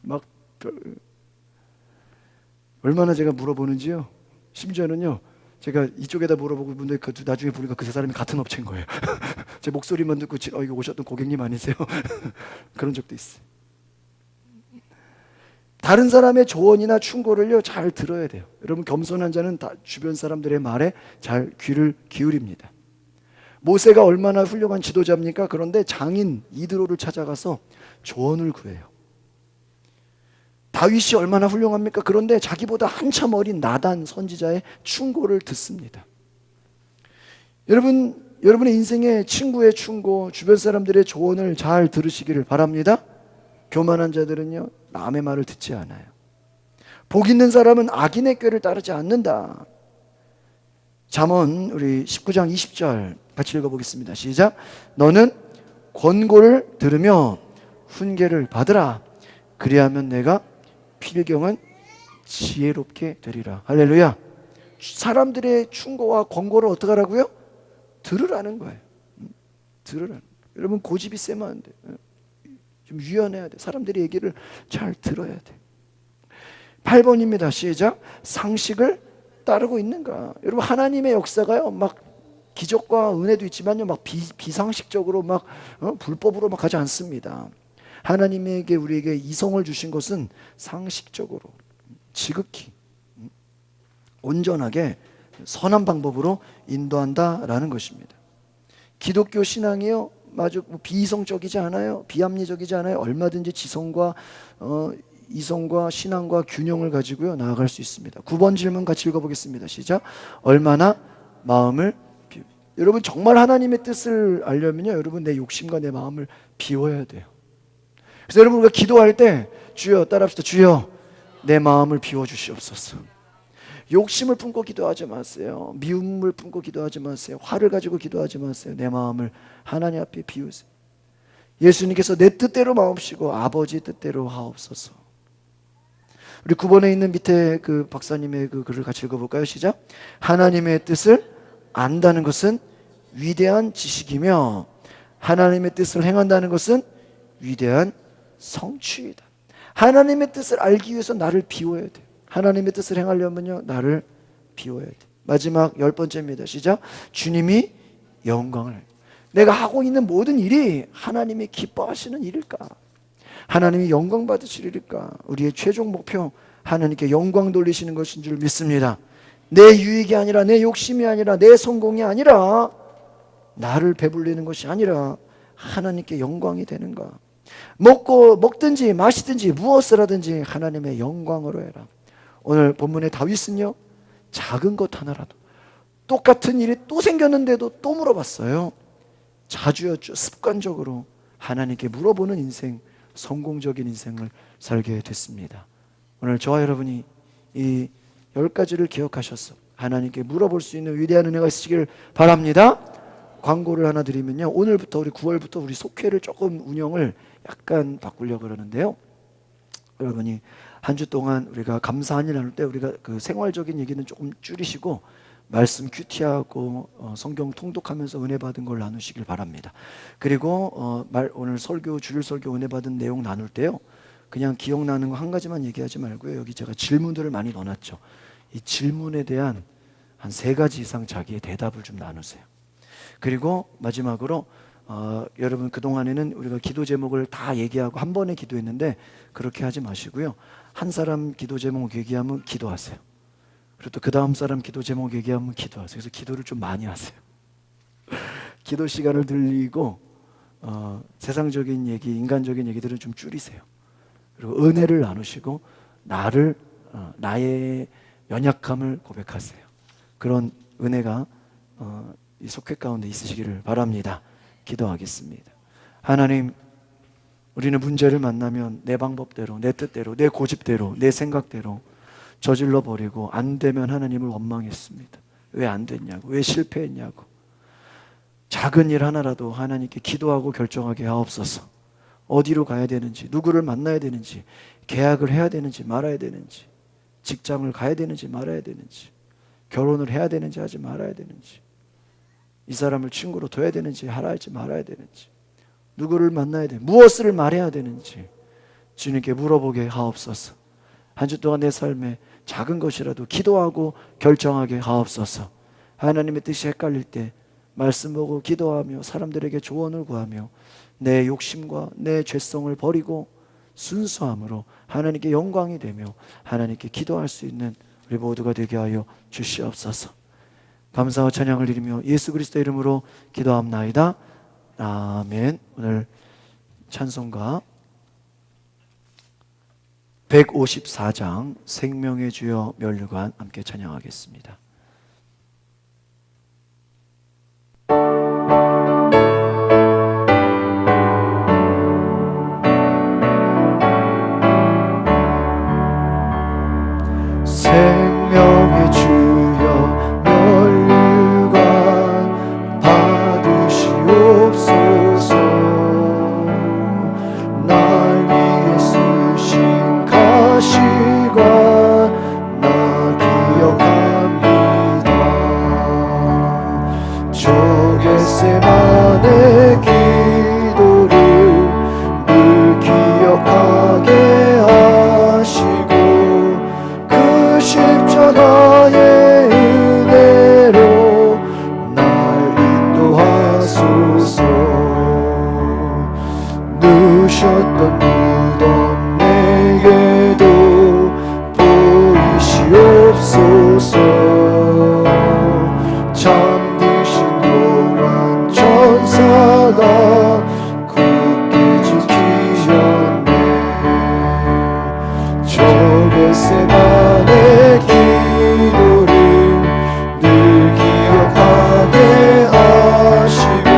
막 얼마나 제가 물어보는지요. 심지어는요, 제가 이쪽에다 물어보고 근데 나중에 보니까 그 사람이 같은 업체인 거예요. 제 목소리만 듣고 이거 오셨던 고객님 아니세요? 그런 적도 있어요. 다른 사람의 조언이나 충고를요 잘 들어야 돼요. 여러분, 겸손한 자는 다 주변 사람들의 말에 잘 귀를 기울입니다. 모세가 얼마나 훌륭한 지도자입니까? 그런데 장인 이드로를 찾아가서 조언을 구해요. 다윗이 얼마나 훌륭합니까? 그런데 자기보다 한참 어린 나단 선지자의 충고를 듣습니다. 여러분의 인생에 친구의 충고, 주변 사람들의 조언을 잘 들으시기를 바랍니다. 교만한 자들은요, 남의 말을 듣지 않아요. 복 있는 사람은 악인의 꾀를 따르지 않는다. 잠언 우리 19장 20절 같이 읽어보겠습니다. 시작. 너는 권고를 들으며 훈계를 받으라. 그리하면 내가 필경은 지혜롭게 되리라. 할렐루야. 사람들의 충고와 권고를 어떻게 하라고요? 들으라는 거예요. 들으라는 거예요. 여러분, 고집이 세면 안 돼요. 좀 유연해야 돼. 사람들의 얘기를 잘 들어야 돼. 8번입니다. 시작. 상식을 따르고 있는가? 여러분, 하나님의 역사가요, 막 기적과 은혜도 있지만요, 막 비상식적으로 막 불법으로 막 가지 않습니다. 하나님에게 우리에게 이성을 주신 것은 상식적으로, 지극히 온전하게 선한 방법으로 인도한다라는 것입니다. 기독교 신앙이요, 마주 비이성적이지 않아요. 비합리적이지 않아요. 얼마든지 지성과 이성과 신앙과 균형을 가지고요 나아갈 수 있습니다. 9번 질문 같이 읽어보겠습니다. 시작. 얼마나 마음을 여러분, 정말 하나님의 뜻을 알려면요, 여러분, 내 욕심과 내 마음을 비워야 돼요. 그래서 여러분, 우리가 기도할 때 주여, 따라합시다. 주여, 내 마음을 비워주시옵소서. 욕심을 품고 기도하지 마세요. 미움을 품고 기도하지 마세요. 화를 가지고 기도하지 마세요. 내 마음을 하나님 앞에 비우세요. 예수님께서 내 뜻대로 마옵시고 아버지 뜻대로 하옵소서. 우리 9번에 있는 밑에 그 박사님의 그 글을 같이 읽어볼까요? 시작. 하나님의 뜻을 안다는 것은 위대한 지식이며 하나님의 뜻을 행한다는 것은 위대한 성취이다. 하나님의 뜻을 알기 위해서 나를 비워야 돼. 하나님의 뜻을 행하려면요, 나를 비워야 돼. 마지막 10번째입니다. 시작. 주님이 영광을, 내가 하고 있는 모든 일이 하나님이 기뻐하시는 일일까? 하나님이 영광 받으실 일일까? 우리의 최종 목표, 하나님께 영광 돌리시는 것인 줄 믿습니다. 내 유익이 아니라, 내 욕심이 아니라, 내 성공이 아니라, 나를 배불리는 것이 아니라 하나님께 영광이 되는가? 먹든지 마시든지 무엇을 하든지 하나님의 영광으로 해라. 오늘 본문의 다윗은요, 작은 것 하나라도, 똑같은 일이 또 생겼는데도 또 물어봤어요. 자주였죠. 습관적으로 하나님께 물어보는 인생, 성공적인 인생을 살게 됐습니다. 오늘 저와 여러분이 이 10가지를 기억하셔서 하나님께 물어볼 수 있는 위대한 은혜가 있으시길 바랍니다. 광고를 하나 드리면요, 오늘부터 우리 9월부터 우리 속회를 조금 운영을 약간 바꾸려고 그러는데요, 여러분이 한 주 동안 우리가 감사한 일 나눌 때 우리가 그 생활적인 얘기는 조금 줄이시고 말씀 큐티하고 성경 통독하면서 은혜 받은 걸 나누시길 바랍니다. 그리고 오늘 설교, 주일 설교 은혜 받은 내용 나눌 때요, 그냥 기억나는 거 한 가지만 얘기하지 말고요, 여기 제가 질문들을 많이 넣어놨죠. 이 질문에 대한 한 3가지 이상 자기의 대답을 좀 나누세요. 그리고 마지막으로 여러분, 그동안에는 우리가 기도 제목을 다 얘기하고 한 번에 기도했는데 그렇게 하지 마시고요, 한 사람 기도 제목 얘기하면 기도하세요. 그리고 또 그 다음 사람 기도 제목 얘기하면 기도하세요. 그래서 기도를 좀 많이 하세요. 기도 시간을 늘리고 세상적인 얘기, 인간적인 얘기들은 좀 줄이세요. 그리고 은혜를 나누시고 나의 연약함을 고백하세요. 그런 은혜가 이 속회 가운데 있으시기를 바랍니다. 기도하겠습니다. 하나님, 우리는 문제를 만나면 내 방법대로, 내 뜻대로, 내 고집대로, 내 생각대로 저질러 버리고 안 되면 하나님을 원망했습니다. 왜 안 됐냐고, 왜 실패했냐고. 작은 일 하나라도 하나님께 기도하고 결정하게 하옵소서. 어디로 가야 되는지, 누구를 만나야 되는지, 계약을 해야 되는지 말아야 되는지, 직장을 가야 되는지 말아야 되는지, 결혼을 해야 되는지 하지 말아야 되는지, 이 사람을 친구로 둬야 되는지 할지 말아야 되는지, 누구를 만나야 되는지, 무엇을 말해야 되는지 주님께 물어보게 하옵소서. 한 주 동안 내 삶에 작은 것이라도 기도하고 결정하게 하옵소서. 하나님의 뜻이 헷갈릴 때 말씀 보고 기도하며 사람들에게 조언을 구하며 내 욕심과 내 죄성을 버리고 순수함으로 하나님께 영광이 되며 하나님께 기도할 수 있는 우리 모두가 되게 하여 주시옵소서. 감사와 찬양을 드리며 예수 그리스도 이름으로 기도합나이다. 아멘. 오늘 찬송가 154장 생명의 주여 면류관 함께 찬양하겠습니다. 생명의 주여 면류관 받으시옵소서. 날 위해 쓰신 가시관 나 기억합니다. 저 겟세마네 기도를 늘 기억하게 하시고 십자가의 은혜로 날 인도하소서. 누셨던 무덤 내게도 보이시옵소서. 잠드신 동안 천사가 굳게 지키셨네. 저 겟세마네 기도를 늘 기억하게 하시고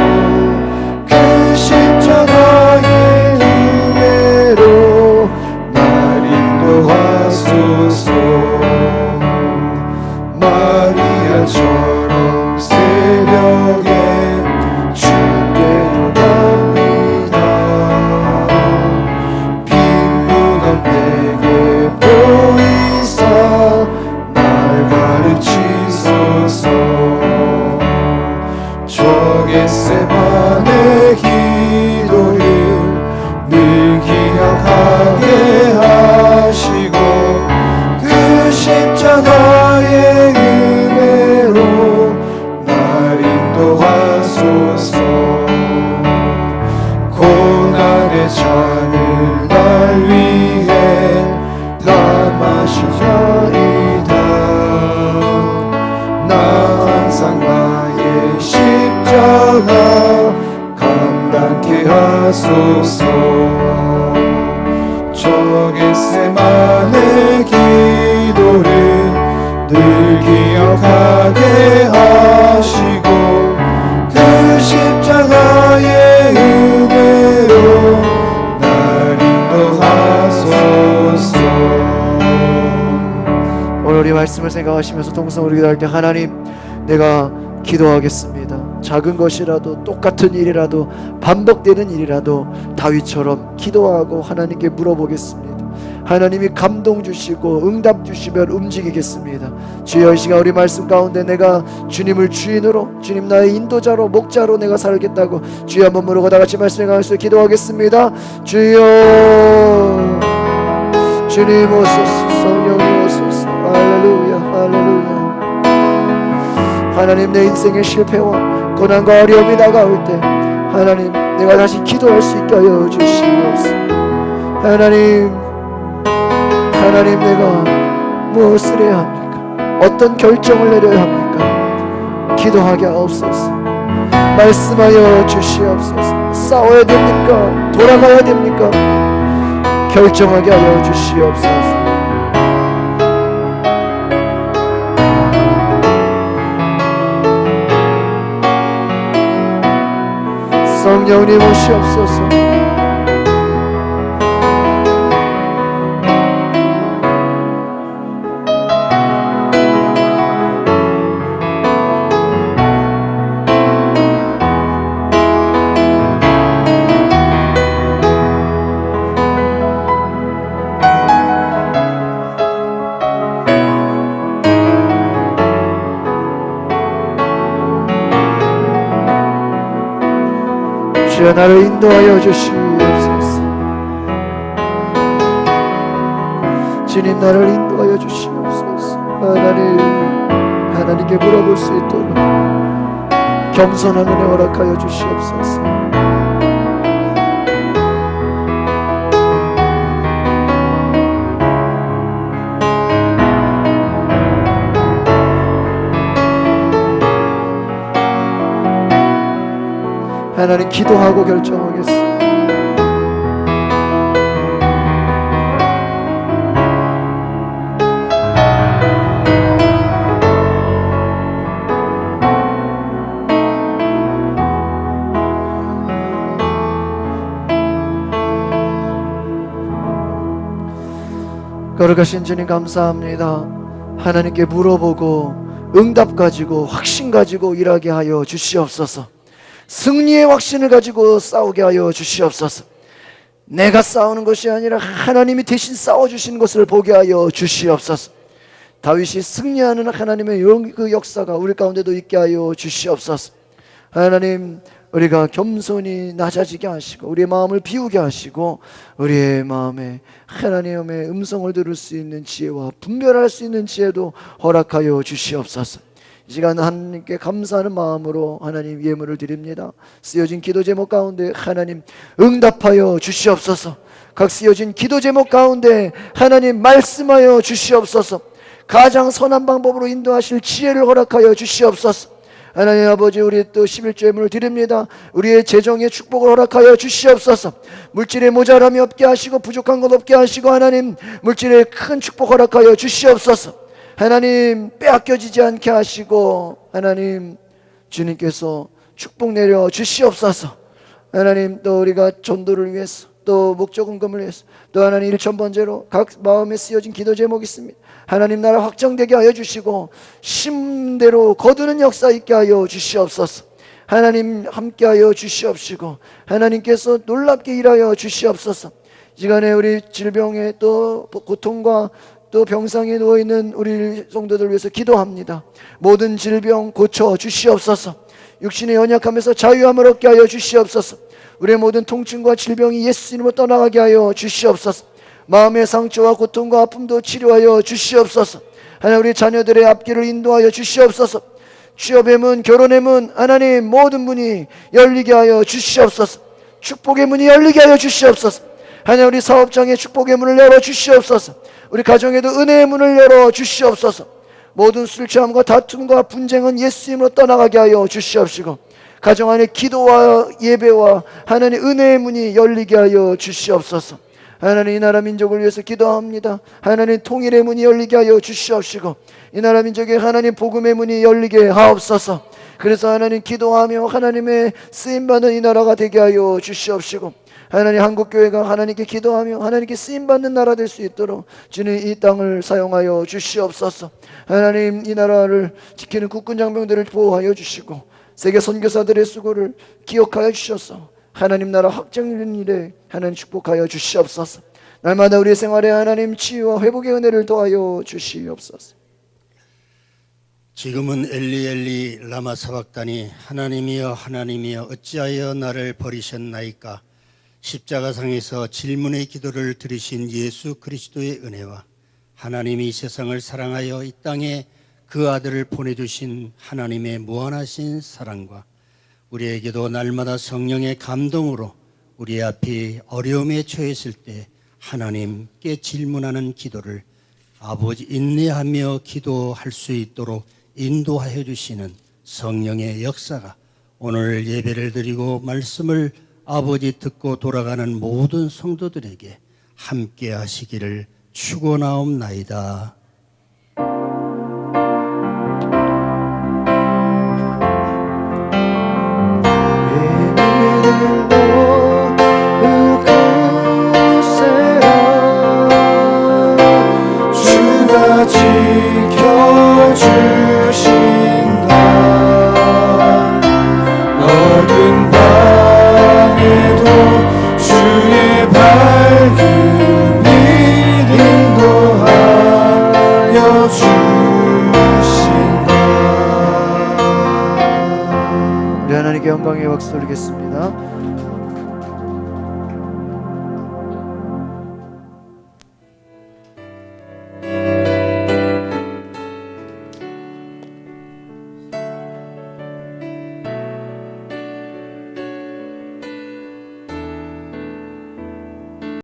그 십자가의 은혜로 날 인도하소서. 마리아처럼 새벽에 주께로 갑니다. 빈 무덤 내게 보이사 날 가르치소서. 저 겟세마네 기도를 늘 기억하게 하시고 그 십자가의 은혜로 날 인도하소서. 고난의 잔을 날 위해 담아주시나이다. 나 항상 나의 십자가 감당케 하소서. 저 겟세마네 기도를 늘 기억하게 하시고 그 십자가의 은혜로 날 인도하소서. 오늘 우리 말씀을 생각하시면서 동성으로 기도할 때 하나님, 내가 기도하겠습니다. 작은 것이라도 똑같은 일이라도 반복되는 일이라도 다윗처럼 기도하고 하나님께 물어보겠습니다. 하나님이 감동 주시고 응답 주시면 움직이겠습니다. 주여, 이 시간 우리 말씀 가운데 내가 주님을 주인으로, 주님 나의 인도자로, 목자로 내가 살겠다고 주여 한번 부르고 다 같이 말씀을 가면서 기도하겠습니다. 주여, 주님 오소서, 성령님 오소서. 할렐루야, 할렐루야. 하나님, 내 인생의 실패와 고난과 어려움이 다가올 때 하나님, 내가 다시 기도할 수 있게 하여 주시옵소서. 하나님, 내가 무엇을 해야 합니까? 어떤 결정을 내려야 합니까? 기도하게 하옵소서. 말씀하여 주시옵소서. 싸워야 됩니까? 돌아가야 됩니까? 결정하게 하여 주시옵소서. 성령님 오시옵소서. 주여 나를 인도하여 주시옵소서. 주님 나를 인도하여 주시옵소서. 하나님께 물어볼 수 있도록 겸손한 은혜 허락하여 주시옵소서. 하나님 기도하고 결정하겠습니다. 거룩하신 주님 감사합니다. 하나님께 물어보고 응답 가지고 확신 가지고 일하게 하여 주시옵소서. 승리의 확신을 가지고 싸우게 하여 주시옵소서. 내가 싸우는 것이 아니라 하나님이 대신 싸워주시는 것을 보게 하여 주시옵소서. 다윗이 승리하는 하나님의 그 역사가 우리 가운데도 있게 하여 주시옵소서. 하나님, 우리가 겸손히 낮아지게 하시고 우리의 마음을 비우게 하시고 우리의 마음에 하나님의 음성을 들을 수 있는 지혜와 분별할 수 있는 지혜도 허락하여 주시옵소서. 이 시간 하나님께 감사하는 마음으로 하나님 예물을 드립니다. 쓰여진 기도 제목 가운데 하나님 응답하여 주시옵소서. 각 쓰여진 기도 제목 가운데 하나님 말씀하여 주시옵소서. 가장 선한 방법으로 인도하실 지혜를 허락하여 주시옵소서. 하나님 아버지, 우리 또 11조 예물을 드립니다. 우리의 재정의 축복을 허락하여 주시옵소서. 물질의 모자람이 없게 하시고 부족한 것 없게 하시고 하나님 물질의 큰 축복 허락하여 주시옵소서. 하나님 빼앗겨지지 않게 하시고 하나님 주님께서 축복 내려 주시옵소서. 하나님 또 우리가 전도를 위해서 또 목적금을 위해서 또 하나님 1,000번째로 각 마음에 쓰여진 기도 제목이 있습니다. 하나님 나라 확정되게 하여 주시고 심대로 거두는 역사 있게 하여 주시옵소서. 하나님 함께하여 주시옵시고 하나님께서 놀랍게 일하여 주시옵소서. 이 시간에 우리 질병에 또 고통과 또 병상에 누워있는 우리 성도들 위해서 기도합니다. 모든 질병 고쳐 주시옵소서. 육신의 연약함에서 자유함을 얻게 하여 주시옵소서. 우리의 모든 통증과 질병이 예수 이름으로 떠나가게 하여 주시옵소서. 마음의 상처와 고통과 아픔도 치료하여 주시옵소서. 하나님 우리 자녀들의 앞길을 인도하여 주시옵소서. 취업의 문, 결혼의 문 하나님 모든 문이 열리게 하여 주시옵소서. 축복의 문이 열리게 하여 주시옵소서. 하나님 우리 사업장에 축복의 문을 열어 주시옵소서. 우리 가정에도 은혜의 문을 열어 주시옵소서. 모든 술 취함과 다툼과 분쟁은 예수 이름으로 떠나가게 하여 주시옵시고 가정 안에 기도와 예배와 하나님 은혜의 문이 열리게 하여 주시옵소서. 하나님 이 나라 민족을 위해서 기도합니다. 하나님 통일의 문이 열리게 하여 주시옵시고 이 나라 민족의 하나님 복음의 문이 열리게 하옵소서. 그래서 하나님 기도하며 하나님의 쓰임받는 이 나라가 되게 하여 주시옵시고 하나님 한국교회가 하나님께 기도하며 하나님께 쓰임받는 나라 될 수 있도록 주님 이 땅을 사용하여 주시옵소서. 하나님 이 나라를 지키는 국군 장병들을 보호하여 주시고 세계 선교사들의 수고를 기억하여 주셔서 하나님 나라 확장되는 일에 하나님 축복하여 주시옵소서. 날마다 우리의 생활에 하나님 치유와 회복의 은혜를 더하여 주시옵소서. 지금은 엘리 엘리 라마 사박다니 하나님이여 하나님이여 어찌하여 나를 버리셨나이까. 십자가상에서 질문의 기도를 들으신 예수 그리스도의 은혜와 하나님이 세상을 사랑하여 이 땅에 그 아들을 보내주신 하나님의 무한하신 사랑과 우리에게도 날마다 성령의 감동으로 우리 앞이 어려움에 처했을 때 하나님께 질문하는 기도를 아버지 인내하며 기도할 수 있도록 인도하여 주시는 성령의 역사가 오늘 예배를 드리고 말씀을 아버지 듣고 돌아가는 모든 성도들에게 함께 하시기를 축원하옵나이다. 주가 지켜주신다. 어두운 밤에도 주의 밝음이 인도하여 주신다. 우리 하나님께 하나님께 영광의 박수 돌리겠습니다.